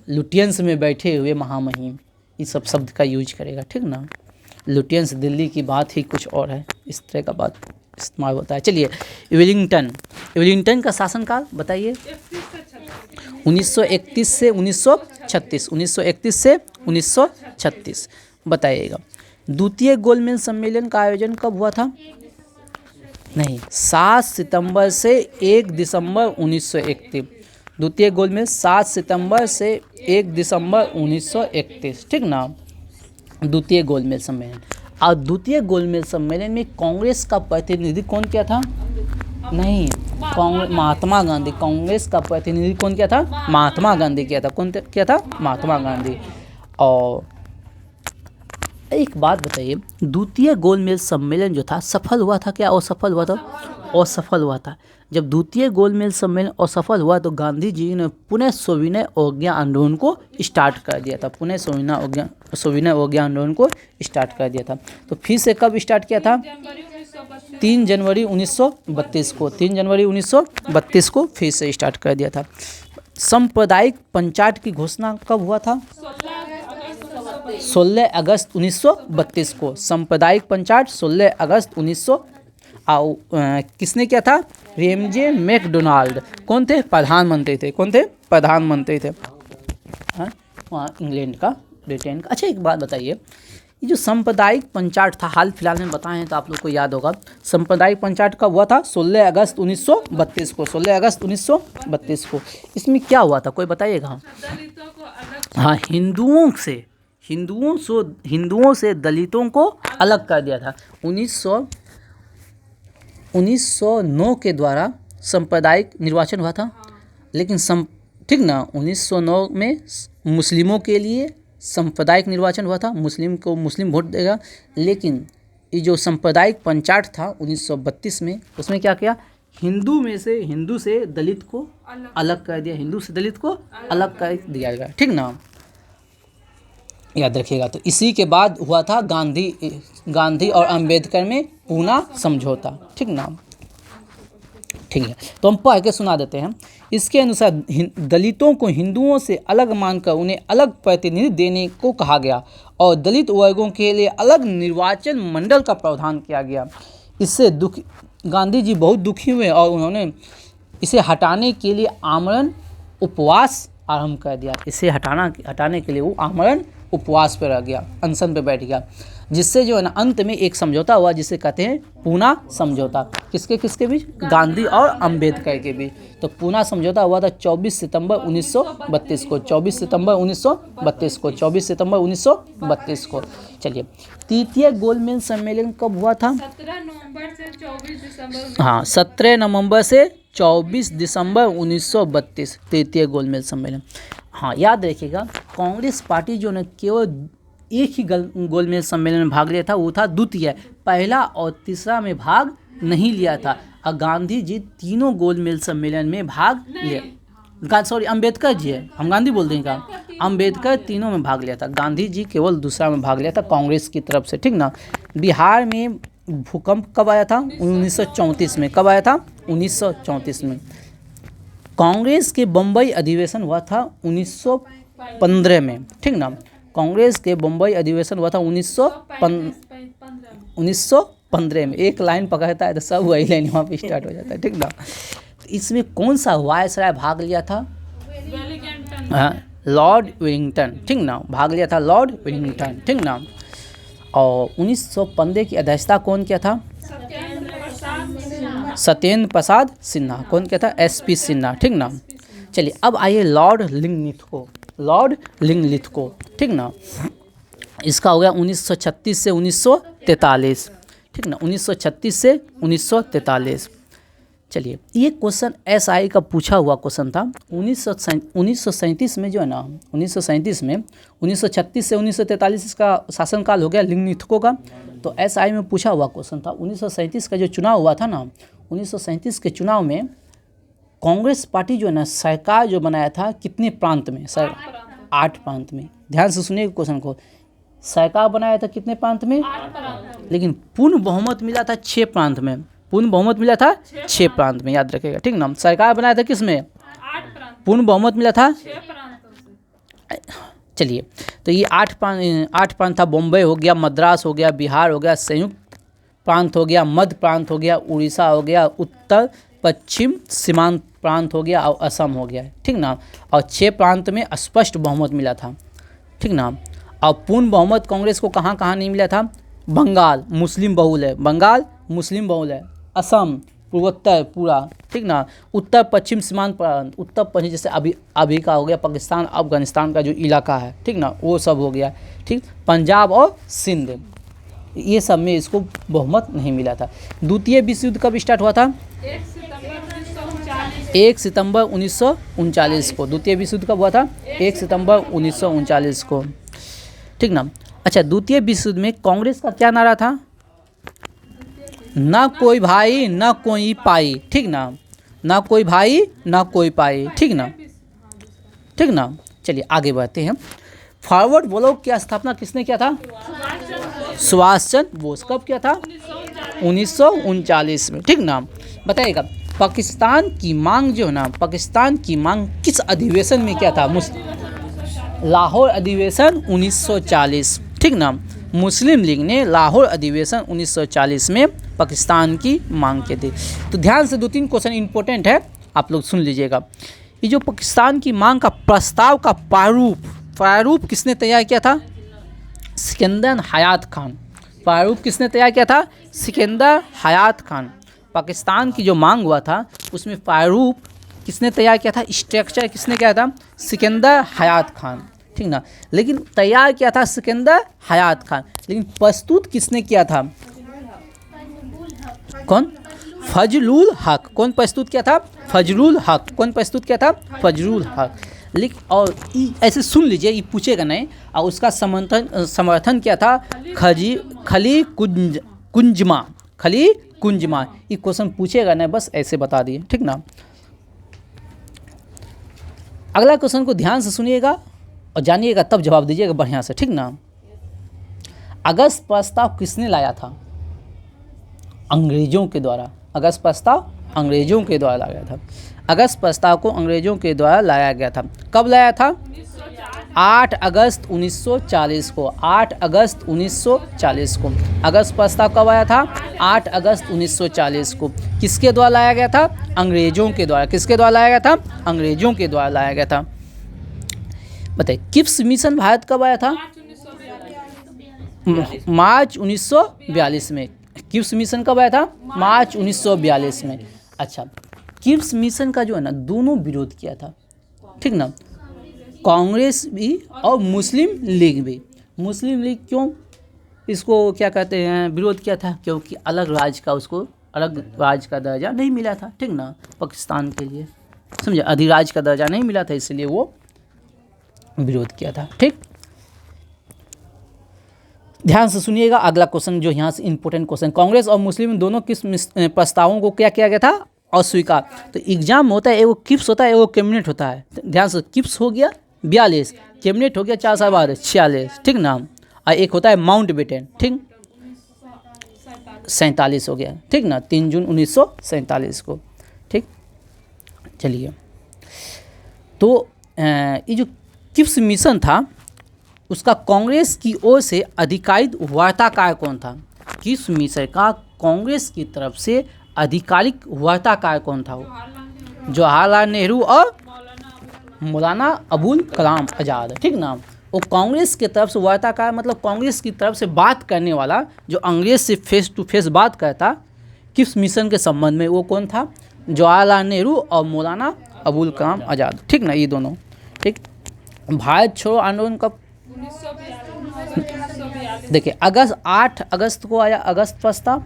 लुटियंस में बैठे हुए महामहिम, इस सब शब्द का यूज करेगा, ठीक ना। लुटियंस दिल्ली की बात ही कुछ और है, इस तरह का बात इस्तेमाल होता है। चलिए, वेलिंगटन का शासनकाल बताइए। 1931 से 1936। 1931 से 1936 बताइएगा। द्वितीय गोलमेज सम्मेलन का आयोजन कब हुआ था? नहीं, 7 सितंबर से 1 दिसंबर 1931। द्वितीय गोलमेज 7 सितंबर से 1 दिसंबर 1931, ठीक ना, द्वितीय गोलमेज सम्मेलन। और द्वितीय गोलमेज सम्मेलन में कांग्रेस का प्रतिनिधि कौन किया था? नहीं, कांग्रेस महात्मा गांधी। कांग्रेस का प्रतिनिधि कौन किया था? महात्मा गांधी किया था। कौन किया था? महात्मा गांधी। और एक बात बताइए, द्वितीय गोलमेज सम्मेलन जो था सफल हुआ था क्या असफल हुआ था? असफल हुआ था। जब द्वितीय गोलमेज सम्मेलन असफल हुआ तो गांधी जी ने पुनः सविनय अवज्ञा आंदोलन को स्टार्ट कर दिया था। पुनः सविनय अवज्ञा आंदोलन को स्टार्ट कर दिया था। तो फिर से कब स्टार्ट किया था? 3 जनवरी 1932 को। 3 जनवरी 1932 को फिर से स्टार्ट कर दिया था। सांप्रदायिक पंचायत की घोषणा कब हुआ था? 16 अगस्त 1932 को। सांप्रदायिक पंचायत 16 अगस्त 1900 किसने किया था? Ramsay MacDonald. कौन थे? प्रधानमंत्री थे। कौन थे? प्रधानमंत्री थे। हाँ, वहाँ इंग्लैंड का, ब्रिटेन का। अच्छा एक बात बताइए, ये जो सांप्रदायिक पंचायत था हाल फिलहाल में बताएं तो आप लोग को याद होगा, सांप्रदायिक पंचायत कब हुआ था? 16 अगस्त 1932 को। 16 अगस्त 1932 को। इसमें क्या हुआ था कोई बताइएगा? हाँ, हिंदुओं से दलितों को अलग कर दिया था। 1909 के द्वारा सांप्रदायिक निर्वाचन हुआ था, लेकिन ठीक ना, 1909 में मुस्लिमों के लिए सांप्रदायिक निर्वाचन हुआ था, मुस्लिम को मुस्लिम वोट देगा। लेकिन ये जो सांप्रदायिक पंचायत था 1932 में, उसमें क्या किया? हिंदू से दलित को अलग कर दिया। हिंदू से दलित को अलग कर दिया गया। ठीक ना, याद रखिएगा। तो इसी के बाद हुआ था गांधी और अंबेडकर में पूना समझौता। ठीक ना, ठीक है। तो हम पढ़ के सुना देते हैं। इसके अनुसार दलितों को हिंदुओं से अलग मानकर उन्हें अलग प्रतिनिधि देने को कहा गया और दलित वर्गों के लिए अलग निर्वाचन मंडल का प्रावधान किया गया। इससे गांधी जी बहुत दुखी हुए और उन्होंने इसे हटाने के लिए आमरण उपवास आरंभ कर दिया। इसे हटाने के लिए वो आमरण उपवास पर रह गया, अनशन पे बैठ गया, जिससे जो है ना अंत में एक समझौता हुआ जिसे कहते हैं पूना समझौता। किसके बीच? गांधी और अंबेडकर के बीच। तो पूना समझौता हुआ था 24 सितंबर 1932 को। 24 सितंबर 1932 को। 24 सितंबर 1932 को। चलिए, तृतीय गोलमेज सम्मेलन कब हुआ था? 17 नवंबर से 24 दिसंबर। हाँ, 17 नवंबर से 24 दिसंबर 1932 तृतीय गोलमेज सम्मेलन। हाँ, याद रखिएगा, कांग्रेस पार्टी जो ने केवल एक ही गोलमेज सम्मेलन में भाग लिया था, वो था द्वितीय। पहला और तीसरा में भाग नहीं लिया था। और गांधी जी तीनों गोलमेज सम्मेलन में भाग लिया। सॉरी, अंबेडकर जी है, हम गांधी बोल देंगे का। अंबेडकर तीनों में भाग लिया था। गांधी जी केवल दूसरा में भाग लिया था कांग्रेस की तरफ से। ठीक ना। बिहार में भूकंप कब आया था? 1934 में। कब आया था? 1934 में। कांग्रेस के बम्बई अधिवेशन हुआ था 1915 में। ठीक ना, कांग्रेस के बम्बई अधिवेशन हुआ था 1915 में। एक लाइन पकड़ता है तो सब वही लाइन वहाँ पे स्टार्ट हो जाता है। ठीक ना। तो इसमें कौन सा वायसराय भाग लिया था? हाँ, लॉर्ड वेलिंगटन। ठीक ना, भाग लिया था लॉर्ड वेलिंगटन। ठीक ना। और 1915 की अध्यक्षता कौन किया था? सत्येंद्र प्रसाद सिन्हा। कौन किया था? SP सिन्हा। ठीक ना। चलिए, अब आइए लॉर्ड लिंगलिथको। ठीक ना, इसका हो गया 1936 से 1943। ठीक ना, 1936 से 1943। चलिए, ये क्वेश्चन SI का पूछा हुआ क्वेश्चन था 1937 में। जो है ना, 1937 में 1936 से 1943 इसका शासनकाल हो गया लिंगलिथको का। तो SI में पूछा हुआ क्वेश्चन था 1937 का जो चुनाव हुआ था ना, 1937 के चुनाव में कांग्रेस पार्टी जो है ना सरकार जो बनाया था कितने प्रांत में? 8 प्रांत में। ध्यान से सुनिए क्वेश्चन को। सरकार बनाया था कितने प्रांत में? 8 प्रांत। लेकिन पूर्ण बहुमत मिला था 6 प्रांत में। पूर्ण बहुमत मिला था 6 प्रांत में। याद रखिएगा। ठीक ना। सरकार बनाया था किस में? 8 प्रांत। पूर्ण बहुमत मिला था 6 प्रांतों से। चलिए, तो ये 8 प्रांत था। बॉम्बे हो गया, मद्रास हो गया, बिहार हो गया, संयुक्त प्रांत हो गया, मध्य प्रांत हो गया, उड़ीसा हो गया, उत्तर पश्चिम सीमांत प्रांत हो गया और असम हो गया। ठीक ना। और 6 प्रांत में स्पष्ट बहुमत मिला था। ठीक ना। और पूर्ण बहुमत कांग्रेस को कहाँ कहाँ नहीं मिला था? बंगाल मुस्लिम बहुल है, बंगाल मुस्लिम बहुल है, असम पूर्वोत्तर पूरा। ठीक ना। उत्तर पश्चिम सीमांत प्रांत, उत्तर पश्चिम जैसे अभी का हो गया पाकिस्तान अफगानिस्तान का जो इलाका है। ठीक ना, वो सब हो गया। ठीक, पंजाब और सिंध। ये सब में इसको बहुमत नहीं मिला था। द्वितीय विश्व युद्ध कब स्टार्ट हुआ था? 1 सितंबर 1939 को। द्वितीय विश्व युद्ध कब हुआ था? 1 सितंबर 1939 को, ठीक ना। अच्छा, द्वितीय विश्व युद्ध में कांग्रेस का क्या नारा था? ना कोई भाई ना कोई पाई, ठीक ना, ना कोई भाई ना कोई पाई, ठीक ना, ठीक ना। चलिए आगे बढ़ते हैं। फॉरवर्ड ब्लॉक की स्थापना किसने किया था? सुभाष चंद्र बोस। कब किया था? 1939 में, ठीक ना। बताइएगा पाकिस्तान की मांग जो है ना, पाकिस्तान की मांग किस अधिवेशन में किया था? लाहौर अधिवेशन 1940, ठीक ना। मुस्लिम लीग ने लाहौर अधिवेशन 1940 में पाकिस्तान की मांग की थी। तो ध्यान से 2-3 क्वेश्चन इंपॉर्टेंट है, आप लोग सुन लीजिएगा। ये जो पाकिस्तान की मांग का प्रस्ताव का प्रारूप किसने तैयार किया था? सिकंदर हयात खान। प्रारूप किसने तैयार किया था? सिकंदर हयात खान। पाकिस्तान की जो मांग हुआ था उसमें प्रारूप किसने तैयार किया था? स्ट्रक्चर किसने किया था? सिकंदर हयात खान, ठीक ना। लेकिन तैयार किया था सिकंदर हयात खान, लेकिन प्रस्तुत किसने किया था? कौन? फजलुल हक। कौन प्रस्तुत किया था? फजलुल हक। कौन प्रस्तुत किया था? फजलुल हक। लेकिन और ऐसे सुन लीजिए, ये पूछेगा नहीं। और उसका समर्थन किया था खली कुंजमा। ये क्वेश्चन पूछेगा नहीं, बस ऐसे बता दिए, ठीक ना। अगला क्वेश्चन को ध्यान से सुनिएगा और जानिएगा, तब जवाब दीजिएगा बढ़िया से, ठीक ना। अगस्त प्रस्ताव किसने लाया था? अंग्रेजों के द्वारा। अगस्त प्रस्ताव अंग्रेजों के द्वारा लाया गया था। अगस्त प्रस्ताव को अंग्रेजों के द्वारा लाया गया था। कब लाया था? 8 अगस्त 1940 को। 8 अगस्त 1940 को अगस्त प्रस्ताव कब आया था? 8 अगस्त 1940 को। किसके द्वारा लाया गया था? अंग्रेजों के द्वारा। किसके द्वारा लाया गया था? अंग्रेजों के द्वारा लाया गया था। बताइए किप्स मिशन भारत कब आया था? मार्च 1942 में। किप्स मिशन कब आया था? मार्च 1942 में। अच्छा, किप्स मिशन का जो है ना, दोनों विरोध किया था, ठीक ना। कांग्रेस भी और मुस्लिम लीग भी। मुस्लिम लीग क्यों इसको क्या कहते हैं विरोध किया था? क्योंकि अलग राज्य का उसको अलग राज्य का दर्जा नहीं मिला था, ठीक ना। पाकिस्तान के लिए समझे, अधिराज्य का दर्जा नहीं मिला था, इसलिए वो विरोध किया था, ठीक। ध्यान से सुनिएगा अगला क्वेश्चन जो यहाँ से इंपॉर्टेंट क्वेश्चन। कांग्रेस और मुस्लिम दोनों किस प्रस्तावों को क्या किया गया था? अस्वीकार। तो एग्जाम होता है, एगो किप्स होता है, एगो कैबिनेट होता है। ध्यान से, किप्स हो गया 42, कैबिनेट हो गया 4 साल बाद 46, ठीक ना। और एक होता है माउंट बेटन, ठीक, 47 हो गया, ठीक ना, 3 जून 1947 को, ठीक। चलिए, तो ये जो किप्स मिशन था उसका कांग्रेस की ओर से आधिकारिक वार्ताकार कौन था? किप्स मिशन का कांग्रेस की तरफ से आधिकारिक वार्ताकार कौन था? वो जवाहरलाल नेहरू और मौलाना अबुल कलाम आज़ाद, ठीक ना। वो कांग्रेस की तरफ से वार्ताकार मतलब कांग्रेस की तरफ से बात करने वाला, जो अंग्रेज से फेस टू फेस बात करता किप्स मिशन के संबंध में, वो कौन था? जवाहरलाल नेहरू और मौलाना अबुल कलाम आज़ाद, ठीक ना, ये दोनों, ठीक। भारत छोड़ो आंदोलन कब? 1942। देखिए 8 अगस्त को आया अगस्त प्रस्ताव,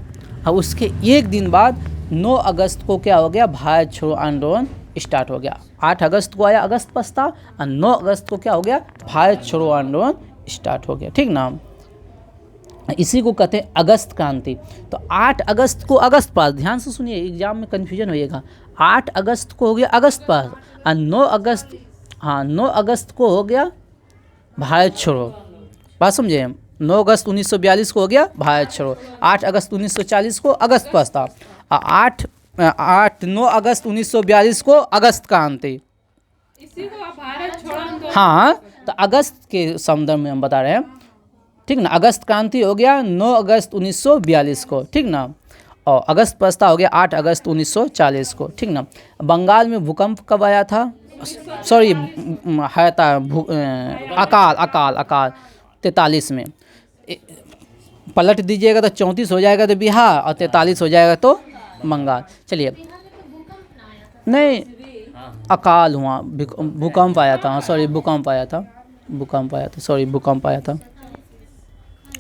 और उसके एक दिन बाद 9 अगस्त को क्या हो गया? भारत छोड़ो आंदोलन स्टार्ट हो गया। 8 अगस्त को आया अगस्त प्रस्ताव और 9 अगस्त को क्या हो गया? भारत छोड़ो आंदोलन स्टार्ट हो गया, ठीक ना। इसी को कहते हैं अगस्त क्रांति। तो 8 अगस्त को अगस्त पास, ध्यान से सुनिए, एग्जाम में कन्फ्यूजन होइएगा। 8 अगस्त को हो गया अगस्त पास और 9 अगस्त को हो गया भारत छोड़ो। बात समझे? 9 अगस्त 1942 को हो गया भारत छोड़ो, 8 अगस्त 1940 को अगस्त प्रस्ताव और 9 अगस्त 1942 को अगस्त क्रांति। इसी को भारत छोड़ो। हाँ, तो अगस्त के संदर्भ में हम बता रहे हैं, ठीक ना। अगस्त क्रांति हो गया 9 अगस्त 1942 को, ठीक ना। और अगस्त प्रस्ताव हो गया 8 अगस्त 1940 को, ठीक ना। बंगाल में भूकंप कब आया था? सॉरी, अकाल 43 में। पलट दीजिएगा तो 34 हो जाएगा तो बिहार, और 43 हो जाएगा तो बंगाल। चलिए, नहीं, अकाल हुआ, भूकंप आया था, सॉरी भूकंप आया था, भूकंप आया था।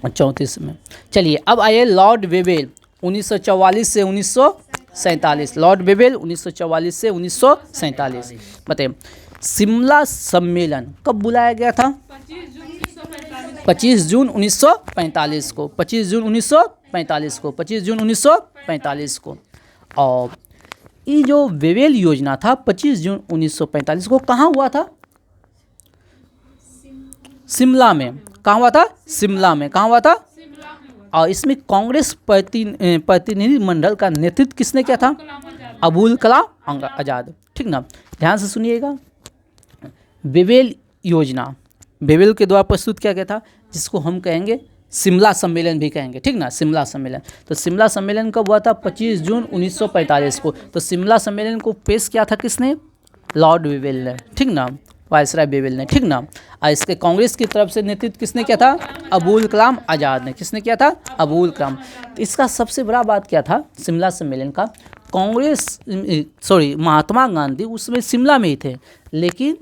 34 में। चलिए अब आइए लॉर्ड वेवेल 1944 से 1947। लॉर्ड वेवेल 1944 से 1947। बताइए शिमला सम्मेलन कब बुलाया गया था? 25 जून 1945 को। 25 जून 1945 को। 25 जून 1945 को। और ये जो वेवेल योजना था 25 जून 1945 को कहाँ हुआ था? शिमला में। कहाँ हुआ था? शिमला में। कहाँ हुआ था? और इसमें कांग्रेस प्रतिनिधि मंडल का नेतृत्व किसने किया था? अबुल कलाम आज़ाद। ठीक ना, ध्यान से सुनिएगा। वेवेल योजना वेवेल के द्वारा प्रस्तुत किया गया था, जिसको हम कहेंगे शिमला सम्मेलन भी कहेंगे। ठीक ना, शिमला सम्मेलन। तो शिमला सम्मेलन कब हुआ था? 25 जून 1945 को। तो शिमला सम्मेलन को पेश किया था किसने? लॉर्ड वेवेल ने। ठीक ना, वायसराय वेवेल ने। ठीक ना, और इसके कांग्रेस की तरफ से नेतृत्व किसने किया था? अबुल कलाम आज़ाद ने। किसने किया था? अबुल कलाम। तो इसका सबसे बड़ा बात क्या था शिमला सम्मेलन का? कांग्रेस महात्मा गांधी उसमें शिमला में ही थे, लेकिन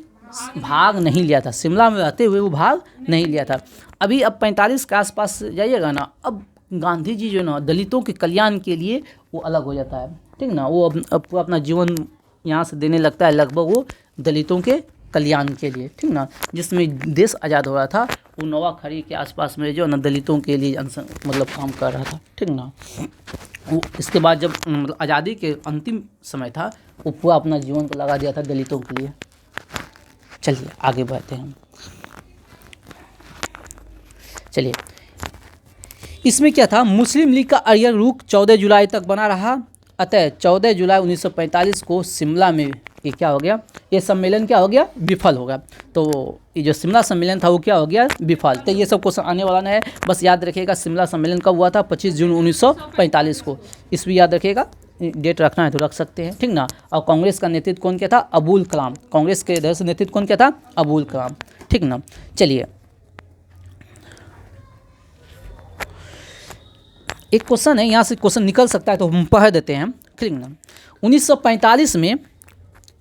भाग नहीं लिया था। शिमला में रहते हुए वो भाग नहीं लिया था। अभी अब 45 के आसपास जाइएगा ना, अब गांधी जी जो ना दलितों के कल्याण के लिए वो अलग हो जाता है। ठीक ना, वो अब अपना जीवन यहाँ से देने लगता है लगभग वो दलितों के कल्याण के लिए। ठीक ना, जिसमें देश आज़ाद हो रहा था वो नवाखड़ी के आसपास में जो ना दलितों के लिए मतलब काम कर रहा था। ठीक ना, वो इसके बाद जब आज़ादी के अंतिम समय था वो पूरा अपना जीवन को लगा दिया था दलितों के लिए। चलिए आगे बढ़ते हैं। चलिए इसमें क्या था? मुस्लिम लीग का अरियर रुख 14 जुलाई तक बना रहा। अतः 14 जुलाई 1945 को शिमला में ये क्या हो गया? ये सम्मेलन क्या हो गया? विफल हो गया। तो ये जो शिमला सम्मेलन था वो क्या हो गया? विफल। तो ये सब क्वेश्चन आने वाला नहीं है, बस याद रखिएगा शिमला सम्मेलन कब हुआ था? 25 जून 1945 को। इस भी याद रखिएगा, डेट रखना है तो रख सकते हैं। ठीक ना, और कांग्रेस का नेतृत्व कौन किया था? अबुल कलाम। कांग्रेस के इधर से नेतृत्व कौन किया था? अबुल कलाम। ठीक ना, चलिए एक क्वेश्चन है, यहाँ से क्वेश्चन निकल सकता है तो हम पढ़ देते हैं। ठीक ना, 1945 में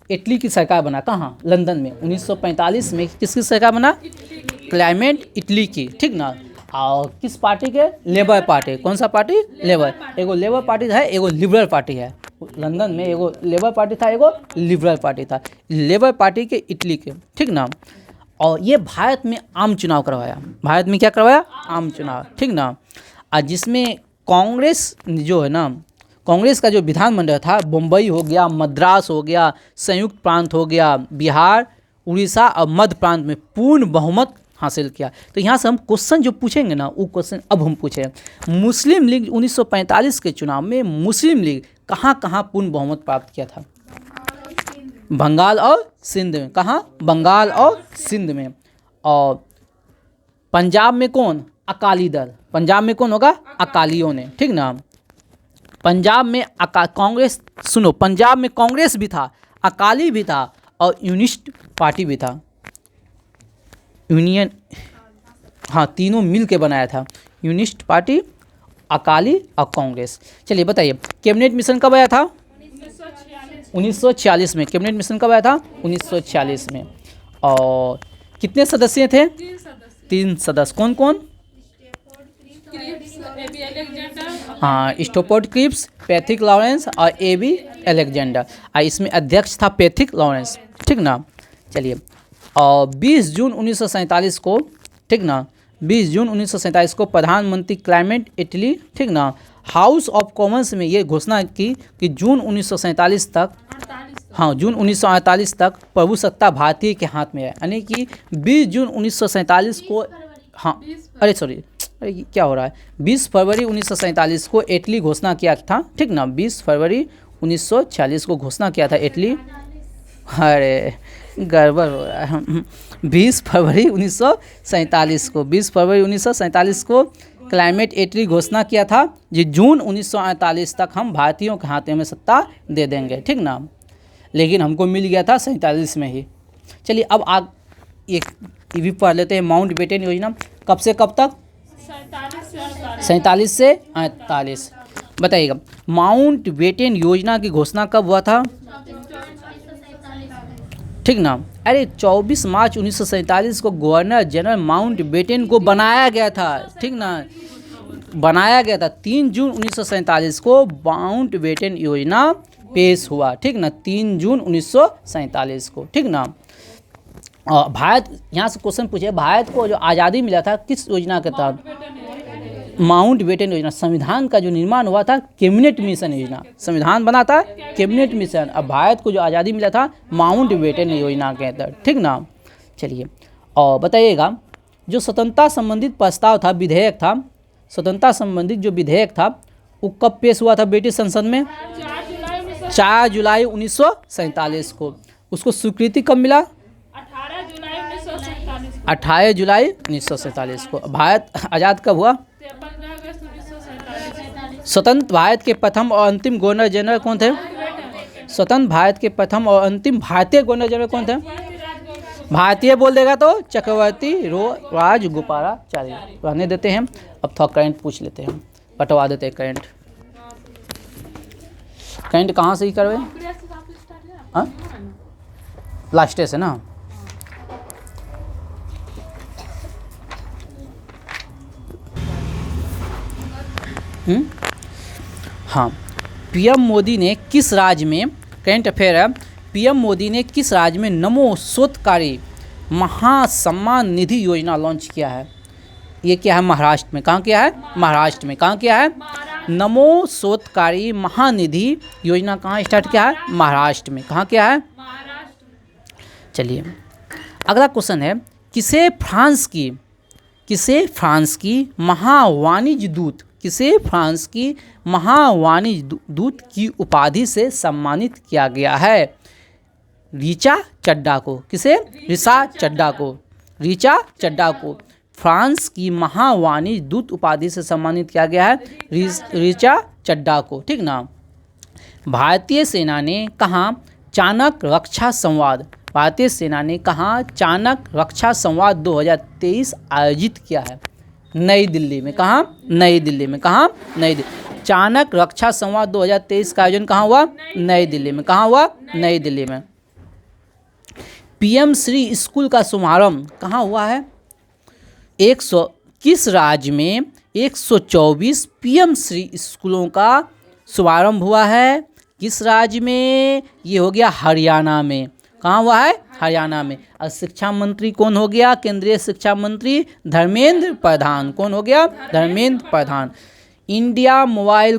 इटली की सरकार बना। कहाँ? लंदन में। 1945 में किसकी सरकार बना? क्लेमेंट इटली की। ठीक ना, और किस पार्टी के? Labour party. कौन सा पार्टी? लेबर। एगो लेबर पार्टी है, एगो लिबरल पार्टी है। लंदन में एगो लेबर पार्टी था, एगो लिबरल पार्टी था। लेबर पार्टी के इटली के। ठीक ना, और ये भारत में आम चुनाव करवाया। भारत में क्या करवाया? आम चुनाव। ठीक ना, और जिसमें कांग्रेस जो है ना, कांग्रेस का जो विधानमंडल था बम्बई हो गया, मद्रास हो गया, संयुक्त प्रांत हो गया, बिहार, उड़ीसा और मध्य प्रांत में पूर्ण बहुमत हासिल किया। तो यहाँ से हम क्वेश्चन जो पूछेंगे ना वो क्वेश्चन अब हम पूछे। मुस्लिम लीग 1945 के चुनाव में मुस्लिम लीग कहाँ कहाँ पूर्ण बहुमत प्राप्त किया था? बंगाल और सिंध में। कहाँ? बंगाल और सिंध में। और पंजाब में कौन? अकाली दल। पंजाब में कौन होगा? अकालियों ने। ठीक ना, पंजाब में कांग्रेस, सुनो, पंजाब में कांग्रेस भी था, अकाली भी था और यूनिस्ट पार्टी भी था। यूनियन, हाँ, तीनों मिल के बनाया था, यूनिस्ट पार्टी, अकाली और कांग्रेस। चलिए बताइए कैबिनेट मिशन कब आया था? 1946 में। कैबिनेट मिशन कब आया था? 1946 में। और कितने सदस्य थे? 3 सदस्य। कौन कौन? हाँ, स्टोपोर्ट क्रिप्स, पैथिक लॉरेंस और ए.बी. अलेक्जेंडर। और इसमें अध्यक्ष था पैथिक लॉरेंस। ठीक ना, चलिए। और 20 जून 1947 को, ठीक ना, 20 जून 1947 को प्रधानमंत्री क्लेमेंट इटली, ठीक ना, हाउस ऑफ कॉमन्स में ये घोषणा की कि जून 1947 तक, हाँ, जून 1948 तक प्रभुसत्ता भारतीय के हाथ में है। यानी कि 20 जून 1947 को, हाँ, अरे क्या हो रहा है, 20 फरवरी 1947 को इटली घोषणा किया था। ठीक ना, 20 फरवरी 1946 को घोषणा किया था इटली। अरे गड़बड़ हो रहा है। 20 फरवरी 1947 को, 20 फरवरी 1947 को क्लाइमेट इटली घोषणा किया था जी जून 1948 तक हम भारतीयों के हाथ में सत्ता दे देंगे। ठीक ना, लेकिन हमको मिल गया था 47 में ही। चलिए अब एक भी पढ़ लेते हैं। माउंट बेटन योजना कब से कब तक? 47 से 48। बताइएगा माउंट बेटन योजना की घोषणा कब हुआ था? ठीक ना। अरे 24 मार्च 1947 को गवर्नर जनरल माउंट बेटन को बनाया गया था, ठीक ना, बनाया गया था। 3 जून 1947 को माउंट बेटन योजना पेश हुआ, ठीक ना, 3 जून 1947 को, ठीक ना। और भारत, यहाँ से क्वेश्चन पूछे, भारत को जो आज़ादी मिला था किस योजना के तहत? माउंट बेटन योजना। संविधान का जो निर्माण हुआ था कैबिनेट मिशन योजना, संविधान बना था कैबिनेट मिशन। अब भारत को जो आज़ादी मिला था माउंट बेटन योजना के तहत, ठीक ना। चलिए और बताइएगा, जो स्वतंत्रता संबंधित प्रस्ताव था, विधेयक था, स्वतंत्रता संबंधित जो विधेयक था वो कब पेश हुआ था ब्रिटिश संसद में? 4 जुलाई 1947 को। उसको स्वीकृति कब मिला? 18 जुलाई 1947 को। भारत आज़ाद कब हुआ? 15 अगस्त 1947। स्वतंत्र भारत के प्रथम और अंतिम गवर्नर जनरल कौन थे? स्वतंत्र भारत के प्रथम और अंतिम भारतीय गवर्नर जनरल कौन थे? भारतीय बोल देगा तो चक्रवर्ती राजगोपालाचारी। रहने देते हैं, अब थोड़ा करंट पूछ लेते हैं, बटवा देते हैं करंट। करंट कहाँ से ही करवे? हाँ, लास्ट से ना। हाँ, पीएम मोदी ने किस राज्य में, करंट अफेयर है, पीएम मोदी ने किस राज्य में नमो शोधकारी महासम्मान निधि योजना लॉन्च किया है? ये क्या है? महाराष्ट्र में। कहाँ किया है? महाराष्ट्र में। कहाँ किया है? नमो शोधकारी महानिधि योजना कहाँ स्टार्ट किया है? महाराष्ट्र में। कहाँ किया है? चलिए अगला क्वेश्चन है, किसे फ्रांस की महावाणिज्य दूत, किसे फ्रांस की महावाणिज्य दूत की उपाधि से सम्मानित किया गया है? रीचा चड्ढा को। किसे? रीचा चड्ढा को। रीचा चड्ढा को फ्रांस की महावाणिज्य दूत उपाधि से सम्मानित किया गया है, रीचा चड्ढा को, ठीक ना। भारतीय सेना ने कहाँ चाणक्य रक्षा संवाद, भारतीय सेना ने कहाँ चाणक्य रक्षा संवाद 2023 आयोजित किया है? नई दिल्ली में। कहाँ? नई दिल्ली में। कहाँ? नई दिल्ली। चाणक्य रक्षा संवाद 2023 का आयोजन कहाँ हुआ? नई दिल्ली में। कहाँ हुआ? नई दिल्ली में। पीएम श्री स्कूल का शुभारंभ कहाँ हुआ है? किस राज्य में 124 पीएम श्री स्कूलों का शुभारंभ हुआ है? किस राज्य में? ये हो गया हरियाणा में। कहाँ हुआ है? हरियाणा में। और शिक्षा मंत्री कौन हो गया? केंद्रीय शिक्षा मंत्री धर्मेंद्र प्रधान। कौन हो गया? धर्मेंद्र प्रधान। इंडिया मोबाइल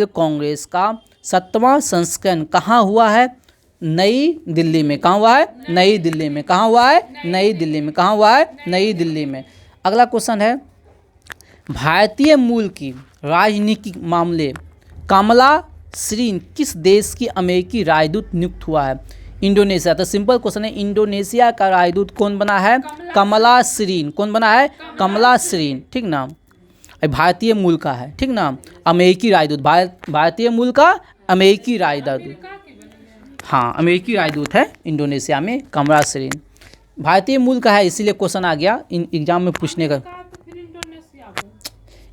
कांग्रेस का 7वां संस्करण कहाँ हुआ है? नई दिल्ली में। कहाँ हुआ है? नई दिल्ली में। कहाँ हुआ है? नई दिल्ली में। कहाँ हुआ है? नई दिल्ली में। अगला क्वेश्चन है, भारतीय मूल की राजनीतिक मामले कमला श्रीन किस देश की अमेरिकी राजदूत नियुक्त हुआ है? इंडोनेशिया। तो सिंपल क्वेश्चन है, इंडोनेशिया का राजदूत कौन बना है? कमला श्रीन। कौन बना है? कमला श्रीन, ठीक ना। भारतीय मूल का है, ठीक ना, अमेरिकी राजदूत, भारतीय मूल का अमेरिकी राजदूत। हाँ, अमेरिकी राजदूत है इंडोनेशिया में कमला श्रीन। भारतीय मूल का है, इसीलिए क्वेश्चन आ गया एग्जाम में पूछने का।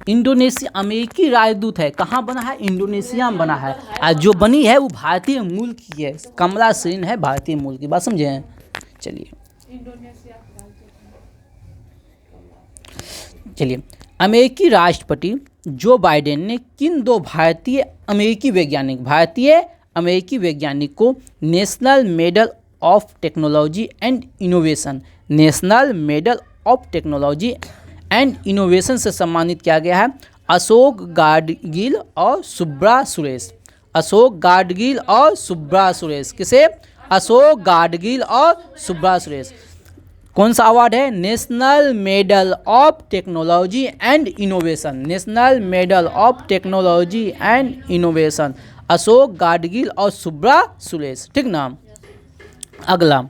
इंडोनेशिया अमेरिकी राजदूत है, कहाँ बना है? इंडोनेशिया में बना है। और जो बनी है वो भारतीय मूल की है, कमला श्रीन है भारतीय मूल की। बात समझे हैं? चलिए अमेरिकी राष्ट्रपति जो बाइडेन ने किन 2 भारतीय अमेरिकी वैज्ञानिक को national medal of technology and innovation से सम्मानित किया गया है? अशोक गाडगिल और सुब्रा सुरेश। अशोक गाडगिल और सुब्रा सुरेश। किसे? अशोक गाडगिल और सुब्रा सुरेश। कौन सा अवार्ड है? National medal of technology and innovation. National medal of technology and innovation, Ashok Gadgil और सुब्रा सुरेश, ठीक ना। अगला,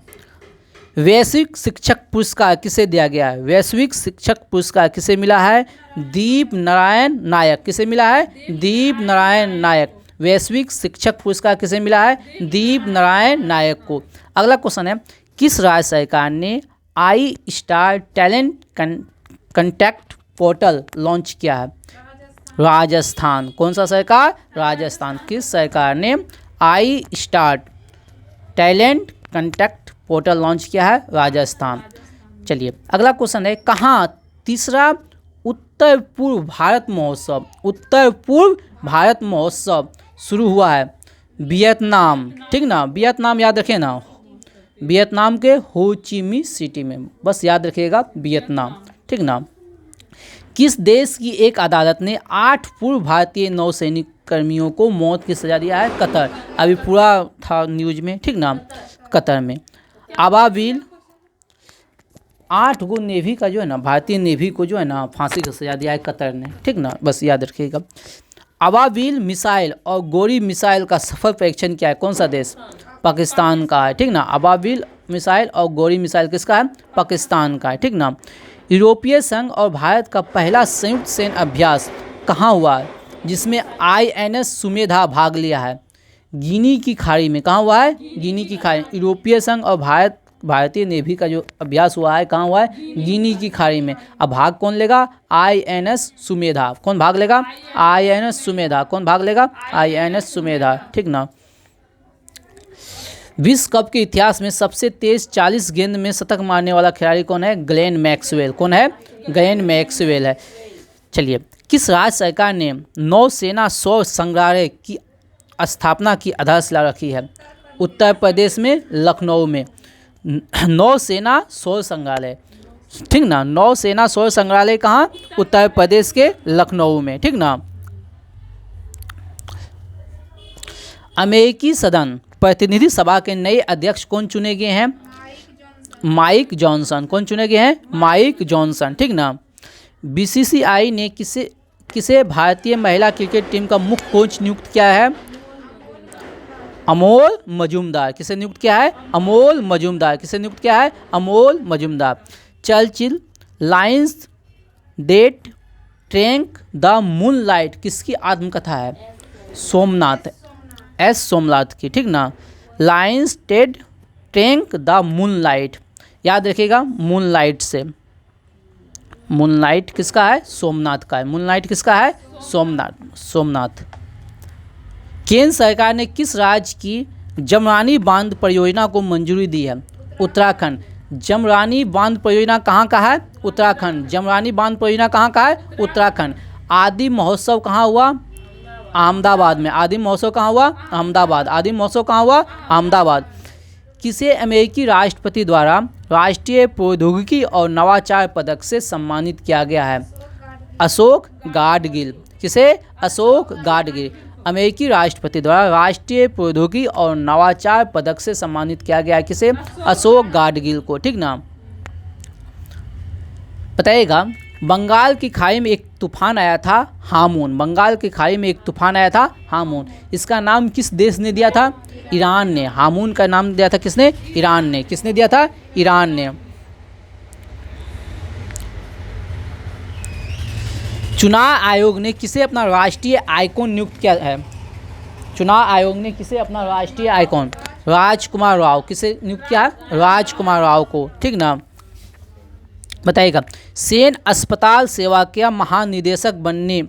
वैश्विक शिक्षक पुरस्कार किसे दिया गया है? वैश्विक शिक्षक पुरस्कार किसे मिला है? दीप नारायण नायक। किसे मिला है? दीप नारायण नायक। वैश्विक शिक्षक पुरस्कार किसे मिला है? दीप नारायण नायक को। अगला क्वेश्चन है, किस राज्य सरकार ने I star talent contact portal launch किया है? राजस्थान। कौन सा सरकार? राजस्थान। किस सरकार ने I star talent contact portal launch किया है? राजस्थान। चलिए अगला क्वेश्चन है, कहाँ तीसरा उत्तर पूर्व भारत महोत्सव शुरू हुआ है? वियतनाम, ठीक ना, वियतनाम याद रखें ना, वियतनाम के हो ची मिन्ह सिटी में, बस याद रखिएगा वियतनाम, ठीक ना। किस देश की एक अदालत ने 8 पूर्व भारतीय नौसैनिक कर्मियों को मौत की सजा दिया है? कतर। अभी पूरा था न्यूज में, ठीक ना, कतर में। अबाबिल 8 गो नेवी का जो है ना, भारतीय नेवी को जो है ना फांसी की सजा दिया है कतर ने, ठीक ना, बस याद रखिएगा। अबाबिल मिसाइल और गोरी मिसाइल का सफल परीक्षण किया है? कौन सा देश? पाकिस्तान का है, ठीक ना। अबाबिल मिसाइल और गोरी मिसाइल किसका है? पाकिस्तान का है, ठीक ना। यूरोपीय संघ और भारत का पहला संयुक्त सैन्य अभ्यास कहाँ हुआ है, जिसमें INS सुमेधा भाग लिया है? गिनी की खाड़ी में। कहाँ हुआ है? गिनी की खाड़ी। यूरोपीय संघ और भारतीय नेवी का जो अभ्यास हुआ है कहाँ हुआ है? गिनी की खाड़ी में। अब भाग कौन लेगा? INS सुमेधा। कौन भाग लेगा? INS सुमेधा। कौन भाग लेगा? INS सुमेधा, ठीक ना। विश्व कप के इतिहास में सबसे तेज 40 गेंद में शतक मारने वाला खिलाड़ी कौन है? Glenn Maxwell. कौन है? ग्लेन मैक्सवेल है। चलिए, किस राज्य सरकार ने नौसेना सौर संग्रहालय की स्थापना की आधारशिला रखी है? उत्तर प्रदेश में लखनऊ में नौसेना सौर संग्रहालय, ठीक ना। नौसेना सौर संग्रहालय कहाँ? उत्तर प्रदेश के लखनऊ में, ठीक ना। अमेरिकी सदन प्रतिनिधि सभा के नए अध्यक्ष कौन चुने गए हैं? Mike Johnson. कौन चुने गए हैं? माइक जॉनसन, ठीक ना। BCCI ने किसे भारतीय महिला क्रिकेट टीम का मुख्य कोच नियुक्त किया है? अमोल मजूमदार। किसे नियुक्त किया है? अमोल मजूमदार। किसे नियुक्त किया है? अमोल मजूमदार। चर्चिल lions that drank the moonlight किसकी आत्मकथा है? सोमनाथ, S सोमनाथ की, ठीक ना। Lions that drank the moonlight, याद रखिएगा मूनलाइट से। मूनलाइट किसका है? सोमनाथ का है। मूनलाइट किसका है? सोमनाथ। केंद्र सरकार ने किस राज्य की जमरानी बांध परियोजना को मंजूरी दी है? उत्तराखंड। जमरानी बांध परियोजना कहाँ का है? उत्तराखंड। जमरानी बांध परियोजना कहाँ का है? उत्तराखंड। आदि महोत्सव कहाँ हुआ? अहमदाबाद में। आदि महोत्सव कहाँ हुआ? अहमदाबाद। आदि महोत्सव कहाँ हुआ? अहमदाबाद। किसे अमेरिकी राष्ट्रपति द्वारा राष्ट्रीय प्रौद्योगिकी और नवाचार पदक से सम्मानित किया गया है? अशोक गाडगिल। किसे? अशोक गाडगिल। अमेरिकी राष्ट्रपति द्वारा राष्ट्रीय प्रौद्योगिकी और नवाचार पदक से सम्मानित किया गया है किसे? अशोक गाडगिल को, ठीक ना। बताइएगा, बंगाल की खाड़ी में एक तूफान आया था हामून। बंगाल की खाड़ी में एक तूफान आया था हामून। इसका नाम किस देश ने दिया था? ईरान ने। हामून का नाम दिया था किसने? ईरान ने। किसने दिया था? ईरान ने। चुनाव आयोग ने किसे अपना राष्ट्रीय आइकॉन नियुक्त किया है? चुनाव आयोग ने किसे अपना राष्ट्रीय आइकॉन? राजकुमार राव। किसे नियुक्त किया है? राजकुमार राव को, ठीक ना। बताइएगा, सेन अस्पताल सेवा के महानिदेशक बनने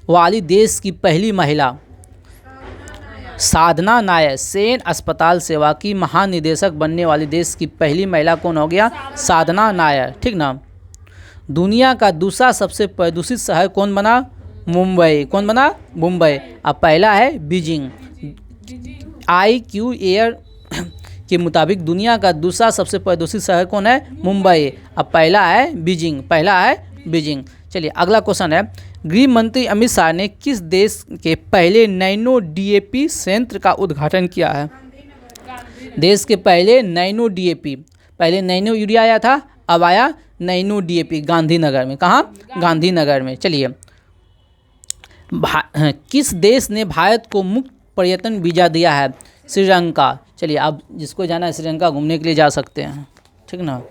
वाली देश की पहली महिला? साधना नायर। सेन अस्पताल सेवा की महानिदेशक बनने वाली देश की पहली महिला कौन हो गया? साधना नायर, ठीक ना। दुनिया का दूसरा सबसे प्रदूषित शहर कौन बना? मुंबई। कौन बना? मुंबई। अब पहला है बीजिंग। IQ एयर के मुताबिक दुनिया का दूसरा सबसे प्रदूषित शहर कौन है? मुंबई। अब पहला है बीजिंग। पहला है बीजिंग। चलिए अगला क्वेश्चन है, गृह मंत्री अमित शाह ने किस देश के पहले नैनो DAP संयंत्र का उद्घाटन किया है? देश के पहले नैनो DAP, पहले नैनो यूरिया आया था, अब आया नैनो DAP गांधीनगर में। कहाँ? गांधीनगर में। चलिए, किस देश ने भारत को मुक्त पर्यटन वीज़ा दिया है? श्रीलंका। चलिए, अब जिसको जाना है श्रीलंका घूमने के लिए जा सकते हैं, ठीक ना।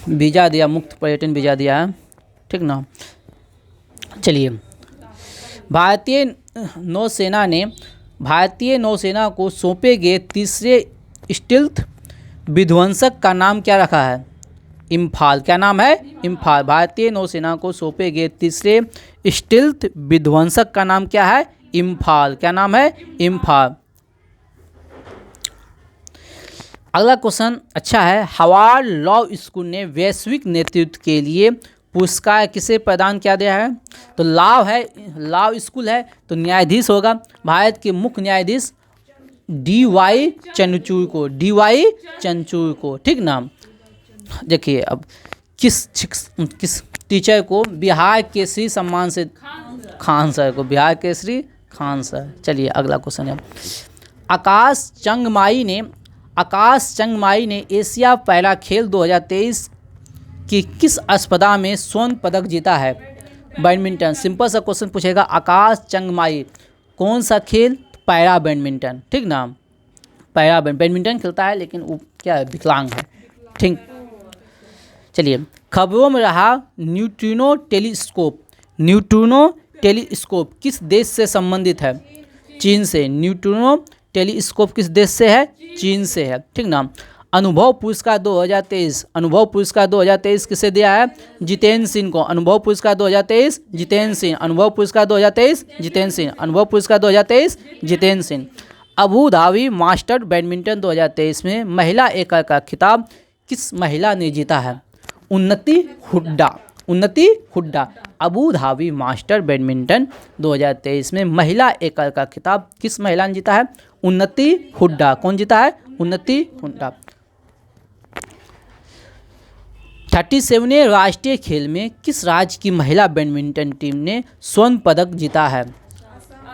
वीज़ा दिया, मुक्त पर्यटन वीज़ा दिया है, ठीक ना। चलिए, भारतीय नौसेना को सौंपे गए तीसरे स्टील्थ विध्वंसक का नाम क्या रखा है? इम्फाल। क्या नाम है? इम्फाल। भारतीय नौसेना को सौंपे गए तीसरे स्टील्थ विध्वंसक का नाम क्या है? इम्फाल। क्या नाम है? इम्फाल। अगला क्वेश्चन अच्छा है। हार्वर्ड लॉ स्कूल ने वैश्विक नेतृत्व के लिए पुरस्कार किसे प्रदान किया गया है? तो लॉ स्कूल है तो न्यायाधीश होगा, भारत के मुख्य न्यायाधीश डी.वाई. चंद्रचूड़ को, ठीक ना। देखिए अब किस टीचर को बिहार केसरी सम्मान से, खान सर को, बिहार केसरी खान सर। चलिए अगला क्वेश्चन है। आकाश चंगमाई ने एशिया पैरा खेल 2023 की किस स्पर्धा में स्वर्ण पदक जीता है? बैडमिंटन। सिंपल सा क्वेश्चन पूछेगा। आकाश चंगमाई कौन सा खेल? पैरा बैडमिंटन, ठीक ना। पैरा बैडमिंटन खेलता है लेकिन वो क्या है, विकलांग है, ठीक। चलिए खबरों में रहा न्यूट्रिनो टेलीस्कोप किस देश से संबंधित है? चीन से। न्यूट्रिनो टेलीस्कोप किस देश से है? चीन से है, ठीक ना। अनुभव पुरस्कार 2023 किसे दिया है? जितेंद्र सिंह को। अनुभव पुरस्कार 2023 जितेंद्र सिंह। अनुभव पुरस्कार 2023 जितेंद्र सिंह। अनुभव पुरस्कार 2023 Jitendra Singh. Abu Dhabi master badminton 2023 में महिला एकल का खिताब किस महिला ने जीता है? उन्नति Hooda. Abu Dhabi master badminton 2023 में महिला एकल का खिताब किस महिला ने जीता है? उन्नति हुड्डा। कौन जीता है? उन्नति हुड्डा। 37वें राष्ट्रीय खेल में किस राज्य की महिला बैडमिंटन टीम ने स्वर्ण पदक जीता है?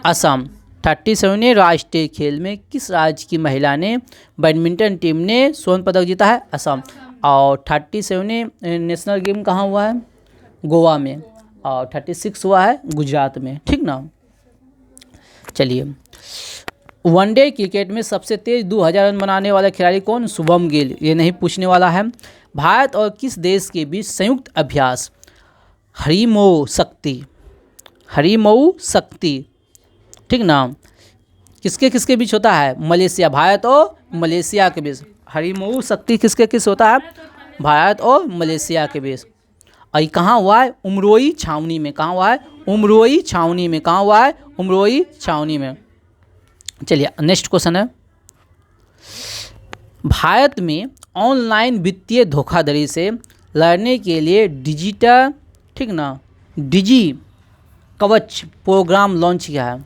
असम। 37वें राष्ट्रीय खेल में किस राज्य की महिला ने बैडमिंटन टीम ने स्वर्ण पदक जीता है? असम। और 37वें नेशनल गेम कहाँ हुआ है? गोवा में। और 36 हुआ है गुजरात में, ठीक ना। चलिए वनडे क्रिकेट में सबसे तेज 2000 रन बनाने वाला खिलाड़ी कौन? शुभम गिल। ये नहीं पूछने वाला है। भारत और किस देश के बीच संयुक्त अभ्यास? हरिमऊ शक्ति, ठीक ना। किसके बीच होता है? मलेशिया। भारत और मलेशिया के बीच हरिमऊ शक्ति किसके होता है? भारत और मलेशिया के बीच। और ये कहाँ हुआ है? उमरोई छावनी में। कहाँ हुआ है? उमरोई छावनी में। कहाँ हुआ है? उमरोई छावनी में। चलिए नेक्स्ट क्वेश्चन है। भारत में ऑनलाइन वित्तीय धोखाधड़ी से लड़ने के लिए डिजिटल, ठीक ना, डिजी कवच प्रोग्राम लॉन्च किया है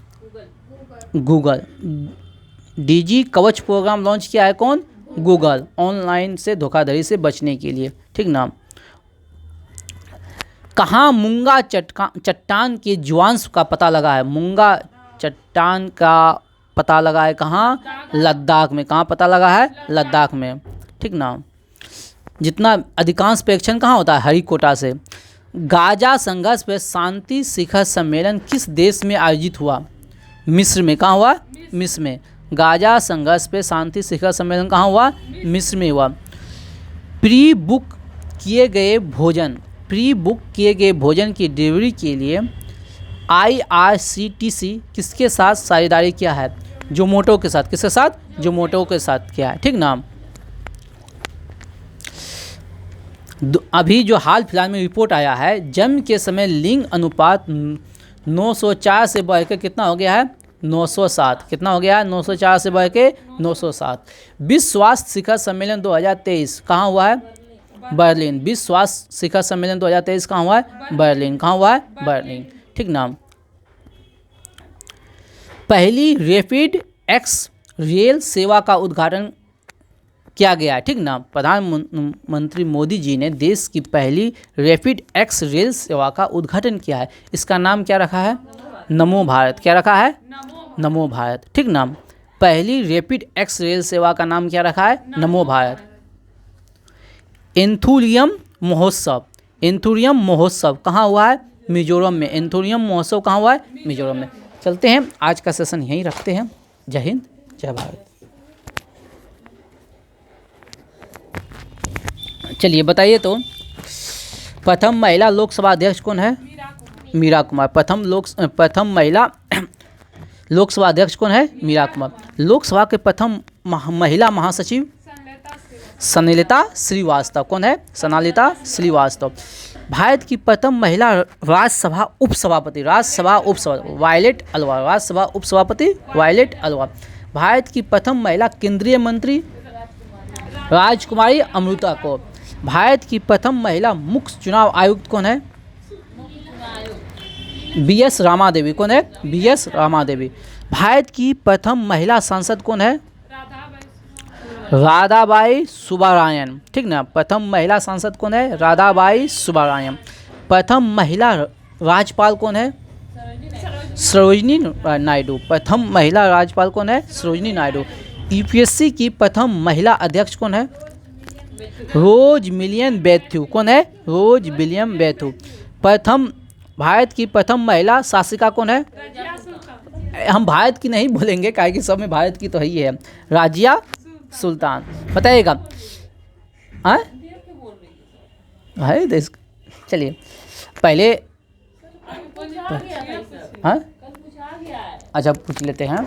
गूगल। डिजी कवच प्रोग्राम लॉन्च किया है कौन? गूगल। ऑनलाइन से धोखाधड़ी से बचने के लिए, ठीक ना। कहाँ मूंगा चट्टान के जीवांश का पता लगा है? मूंगा चट्टान का पता लगा है कहाँ? लद्दाख में। कहाँ पता लगा है? लद्दाख में, ठीक ना। जितना अधिकांश प्रेक्षण कहाँ होता है? हरिकोटा से। गाजा संघर्ष पर शांति शिखर सम्मेलन किस देश में आयोजित हुआ? मिस्र में। कहाँ हुआ? मिस्र में। गाजा संघर्ष पर शांति शिखर सम्मेलन कहाँ हुआ? मिस्र में हुआ। प्री बुक किए गए भोजन की डिलीवरी के लिए IRCTC किसके साथ साझेदारी किया है? जोमोटो के साथ। किसके साथ? जोमोटो के साथ किया है, ठीक ना। अभी जो हाल फिलहाल में रिपोर्ट आया है, जन्म के समय लिंग अनुपात 904 से बढ़ के कितना हो गया है? 907। कितना हो गया है? 904 से बढ़ के 907। विश्व स्वास्थ्य शिखर सम्मेलन 2023 कहाँ हुआ है? बर्लिन। विश्व स्वास्थ्य शिखर सम्मेलन 2023 कहाँ हुआ है? बर्लिन। कहाँ हुआ है? बर्लिन, ठीक ना। पहली रैपिड एक्स रेल सेवा का उद्घाटन किया गया है, ठीक ना। प्रधानमंत्री मोदी जी ने देश की पहली रैपिड एक्स रेल सेवा का उद्घाटन किया है। इसका नाम क्या रखा है? नमो भारत। क्या रखा है? नमो भारत, ठीक ना। पहली रैपिड एक्स रेल सेवा का नाम क्या रखा है? नमो भारत। एंथुरियम महोत्सव कहाँ हुआ है? मिजोरम में। एंथुरियम महोत्सव कहाँ हुआ है? मिजोरम में। चलते हैं, आज का सेशन यहीं रखते हैं। जय हिंद, जय भारत। चलिए बताइए तो प्रथम महिला लोकसभा अध्यक्ष कौन है? मीरा कुमार। प्रथम महिला लोकसभा अध्यक्ष कौन है? मीरा कुमार। लोकसभा के प्रथम महिला महासचिव सनलिता श्रीवास्तव। कौन है? सनलिता श्रीवास्तव। भारत की प्रथम महिला राज्यसभा उपसभापति वायलेट अलवार। राज्यसभा उपसभापति वायलेट अलवार। भारत की प्रथम महिला केंद्रीय मंत्री राजकुमारी अमृता को। भारत की प्रथम महिला मुख्य चुनाव आयुक्त कौन है? BS रामा देवी। कौन है? BS रामा देवी। भारत की प्रथम महिला सांसद कौन है? राधाबाई सुब्बारायण। ठीक ना, प्रथम महिला सांसद कौन है? राधाबाई सुब्बारायण। प्रथम महिला राज्यपाल कौन है? सरोजिनी नायडू। प्रथम महिला राज्यपाल कौन है? सरोजिनी नायडू। UPSC की प्रथम महिला अध्यक्ष कौन है? रोज मिलियन बैथ्यू। कौन है? रोज विलियम बैथ्यू। भारत की प्रथम महिला शासिका कौन है? हम भारत की नहीं बोलेंगे, काहे कि सब में भारत की तो है ही है। राजिया सुल्तान। बताइएगा। है देश। चलिए पहले अच्छा पूछ लेते हैं।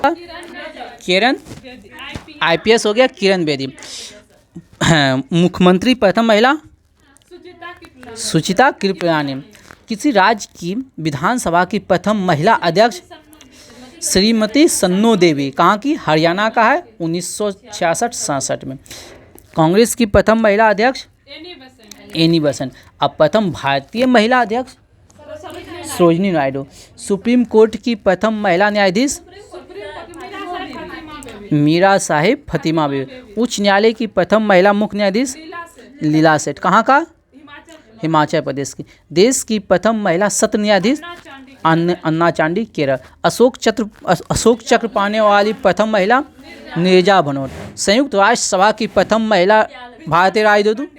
किरण IPS हो गया, किरण बेदी। मुख्यमंत्री प्रथम महिला सुचिता कृपलानी। किसी राज्य की विधानसभा की प्रथम महिला अध्यक्ष श्रीमती सन्नो देवी। कहाँ की? हरियाणा का है, 1966-67 में। कांग्रेस की प्रथम महिला अध्यक्ष एनी बेसेंट। अब प्रथम भारतीय महिला अध्यक्ष सरोजिनी नायडू। सुप्रीम कोर्ट की प्रथम महिला न्यायाधीश मीरा साहिब फतिमा बीबी। उच्च न्यायालय की प्रथम महिला मुख्य न्यायाधीश लीला सेठ। कहाँ का? हिमाचल प्रदेश की। देश की प्रथम महिला सत्र न्यायाधीश अन्ना चांडी, केरल। अशोक चक्र पाने वाली प्रथम महिला नीरजा भनोट। संयुक्त राष्ट्र सभा की प्रथम महिला भारतीय राजदूत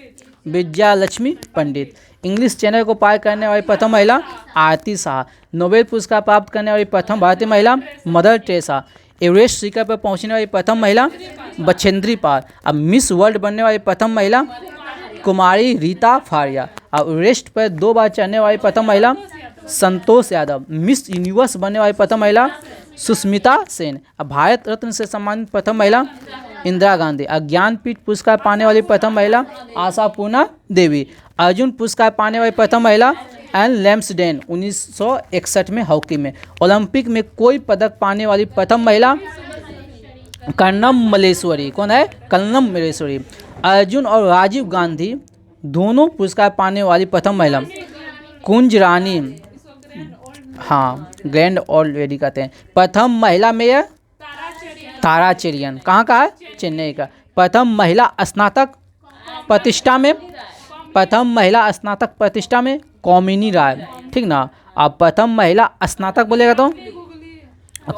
विजया लक्ष्मी पंडित। इंग्लिश चैनल को पार करने वाली प्रथम महिला आरती शाह। नोबेल पुरस्कार प्राप्त करने वाली प्रथम भारतीय महिला मदर टेरेसा। एवरेस्ट शिखर पर पहुंचने वाली प्रथम महिला बछेंद्री पाल। अब मिस वर्ल्ड बनने वाली प्रथम महिला कुमारी रीता फारिया। अब एवरेस्ट पर 2 बार चढ़ने वाली प्रथम महिला संतोष यादव। मिस यूनिवर्स बनने वाली प्रथम महिला सुष्मिता सेन। अब भारत रत्न से सम्मानित प्रथम महिला इंदिरा गांधी। ज्ञानपीठ पुरस्कार पाने वाली प्रथम महिला आशापूर्णा देवी। अर्जुन पुरस्कार पाने वाली प्रथम महिला एन लैम्सडेन, 1961 में हॉकी में। ओलंपिक में कोई पदक पाने वाली प्रथम महिला कर्णम मल्लेश्वरी। कौन है? कर्णम मल्लेश्वरी। अर्जुन और राजीव गांधी दोनों पुरस्कार पाने वाली प्रथम महिला कुंज रानी। हाँ, ग्रैंड ओल्ड लेडी कहते हैं। प्रथम महिला मेयर तारा चेरियन। कहाँ का है? चेन्नई का। प्रथम महिला स्नातक प्रतिष्ठा में कौमिनी राय। ठीक ना। अब प्रथम महिला स्नातक बोलेगा तो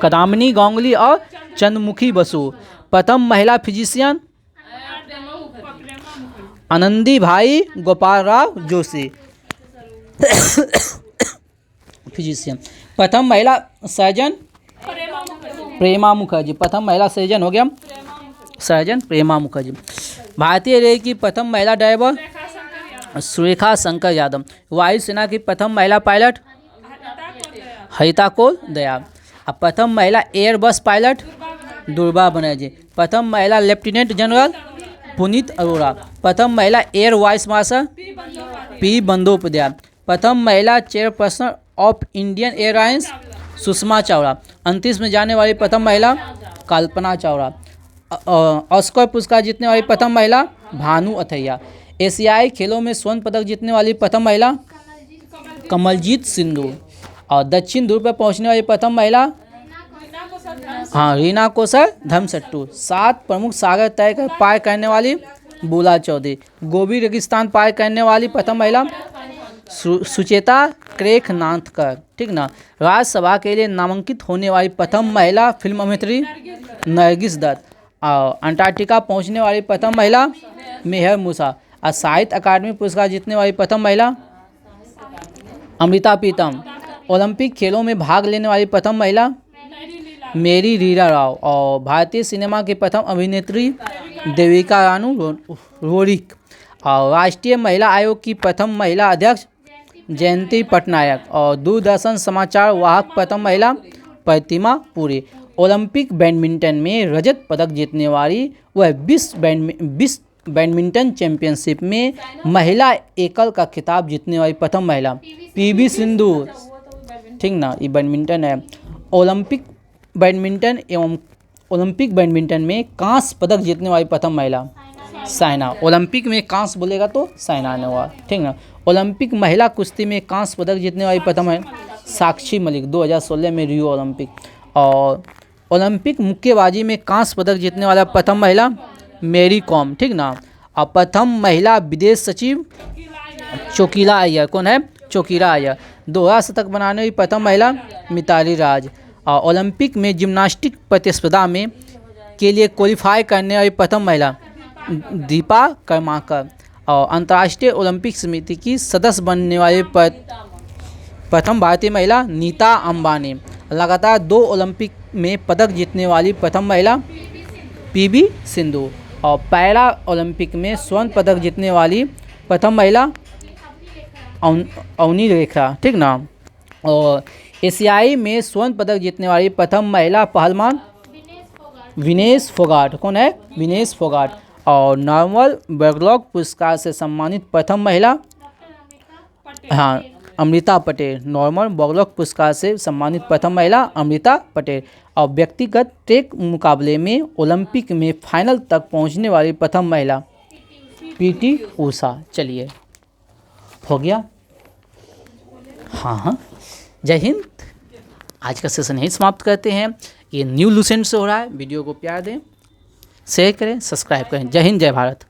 कदामिनी गांगुली और चंद्रमुखी बसु। प्रथम महिला फिजिशियन आनंदी भाई गोपाल राव जोशी फिजिशियन। प्रथम महिला सर्जन प्रेमा मुखर्जी। प्रथम महिला सर्जन हो गया सर्जन प्रेमा मुखर्जी। भारतीय रेल की प्रथम महिला ड्राइवर सुरेखा शंकर यादव। वायुसेना की प्रथम महिला पायलट हरिता कौल दयाल। अब प्रथम महिला एयरबस पायलट दुर्गा बनर्जी। प्रथम महिला लेफ्टिनेंट जनरल पुनीत अरोड़ा। प्रथम महिला air vice marshal P Bandyopadhyay. प्रथम महिला chairperson of Indian Airlines Sushma Chawla. अंतरिक्ष में जाने वाली प्रथम महिला कल्पना चावला। ऑस्कर पुरस्कार जीतने वाली प्रथम महिला भानु अथैया। एशियाई खेलों में स्वर्ण पदक जीतने वाली प्रथम महिला कमलजीत सिंधु। और दक्षिण ध्रुव पर पहुंचने वाली प्रथम महिला रीना कौशल धर्मसट्टू। 7 प्रमुख सागर तय पार करने वाली बुला चौधरी। गोबी रेगिस्तान पार करने वाली प्रथम महिला सुचेता क्रेखनाथकर। ठीक ना। राज्यसभा के लिए नामांकित होने वाली प्रथम महिला फिल्म अभिनेत्री नरगिस दत्त। अंटार्कटिका पहुंचने वाली प्रथम महिला मेहर मूसा। और साहित्य अकादमी पुरस्कार जीतने वाली प्रथम महिला अमृता प्रीतम। ओलंपिक खेलों में भाग लेने वाली प्रथम महिला मेरी रीरा राव। और भारतीय सिनेमा की प्रथम अभिनेत्री देविका रानू रोरिक। और राष्ट्रीय महिला आयोग की प्रथम महिला अध्यक्ष जयंती पटनायक। और दूरदर्शन समाचार वाहक प्रथम महिला प्रतिमा पुरी। ओलंपिक बैडमिंटन में रजत पदक जीतने वाली वह विश्व बैडमिंटन चैंपियनशिप में महिला एकल का खिताब जीतने वाली प्रथम महिला PV सिंधु। ठीक ना। ये बैडमिंटन है। ओलंपिक बैडमिंटन में कांस्य पदक जीतने वाली प्रथम महिला साइना। ओलंपिक में कांस्य बोलेगा तो साइना नेहवाल, ठीक ना। ओलंपिक महिला कुश्ती में कांस्य पदक जीतने वाली प्रथम है साक्षी मलिक 2016 में रियो ओलंपिक। और ओलंपिक मुक्केबाजी में कांस्य पदक जीतने वाला प्रथम महिला मेरी कॉम, ठीक ना। और प्रथम महिला विदेश सचिव चोकीला अय्यर, कौन है? चोकीला अय्यर। दोहरा शतक बनाने वाली प्रथम महिला मिताली राज। और ओलंपिक में जिम्नास्टिक प्रतिस्पर्धा में के लिए क्वालिफाई करने वाली प्रथम महिला दीपा कर्माकर। और अंतर्राष्ट्रीय ओलंपिक समिति की सदस्य बनने वाली प्रथम भारतीय महिला नीता अंबानी। लगातार 2 ओलंपिक में पदक जीतने वाली प्रथम महिला पीवी सिंधु। और पैरा ओलंपिक में स्वर्ण पदक जीतने वाली प्रथम महिला अवनी रेखा, ठीक ना। और एशियाई में स्वर्ण पदक जीतने वाली प्रथम महिला पहलवान विनेश फोगाट, कौन है? विनेश फोगाट। और नॉर्मल बैकलॉग पुरस्कार से सम्मानित प्रथम महिला हाँ अमृता पटेल। नॉर्मल बैकलॉग पुरस्कार से सम्मानित प्रथम महिला अमृता पटेल। और व्यक्तिगत ट्रैक मुकाबले में ओलंपिक में फाइनल तक पहुंचने वाली प्रथम महिला पीटी उषा। चलिए हो गया। हाँ, जय हिंद। आज का सेशन यहीं समाप्त करते हैं। ये न्यू लूसेंट से हो रहा है। वीडियो को प्यार दें, शेयर करें, सब्सक्राइब करें। जय हिंद, जय भारत।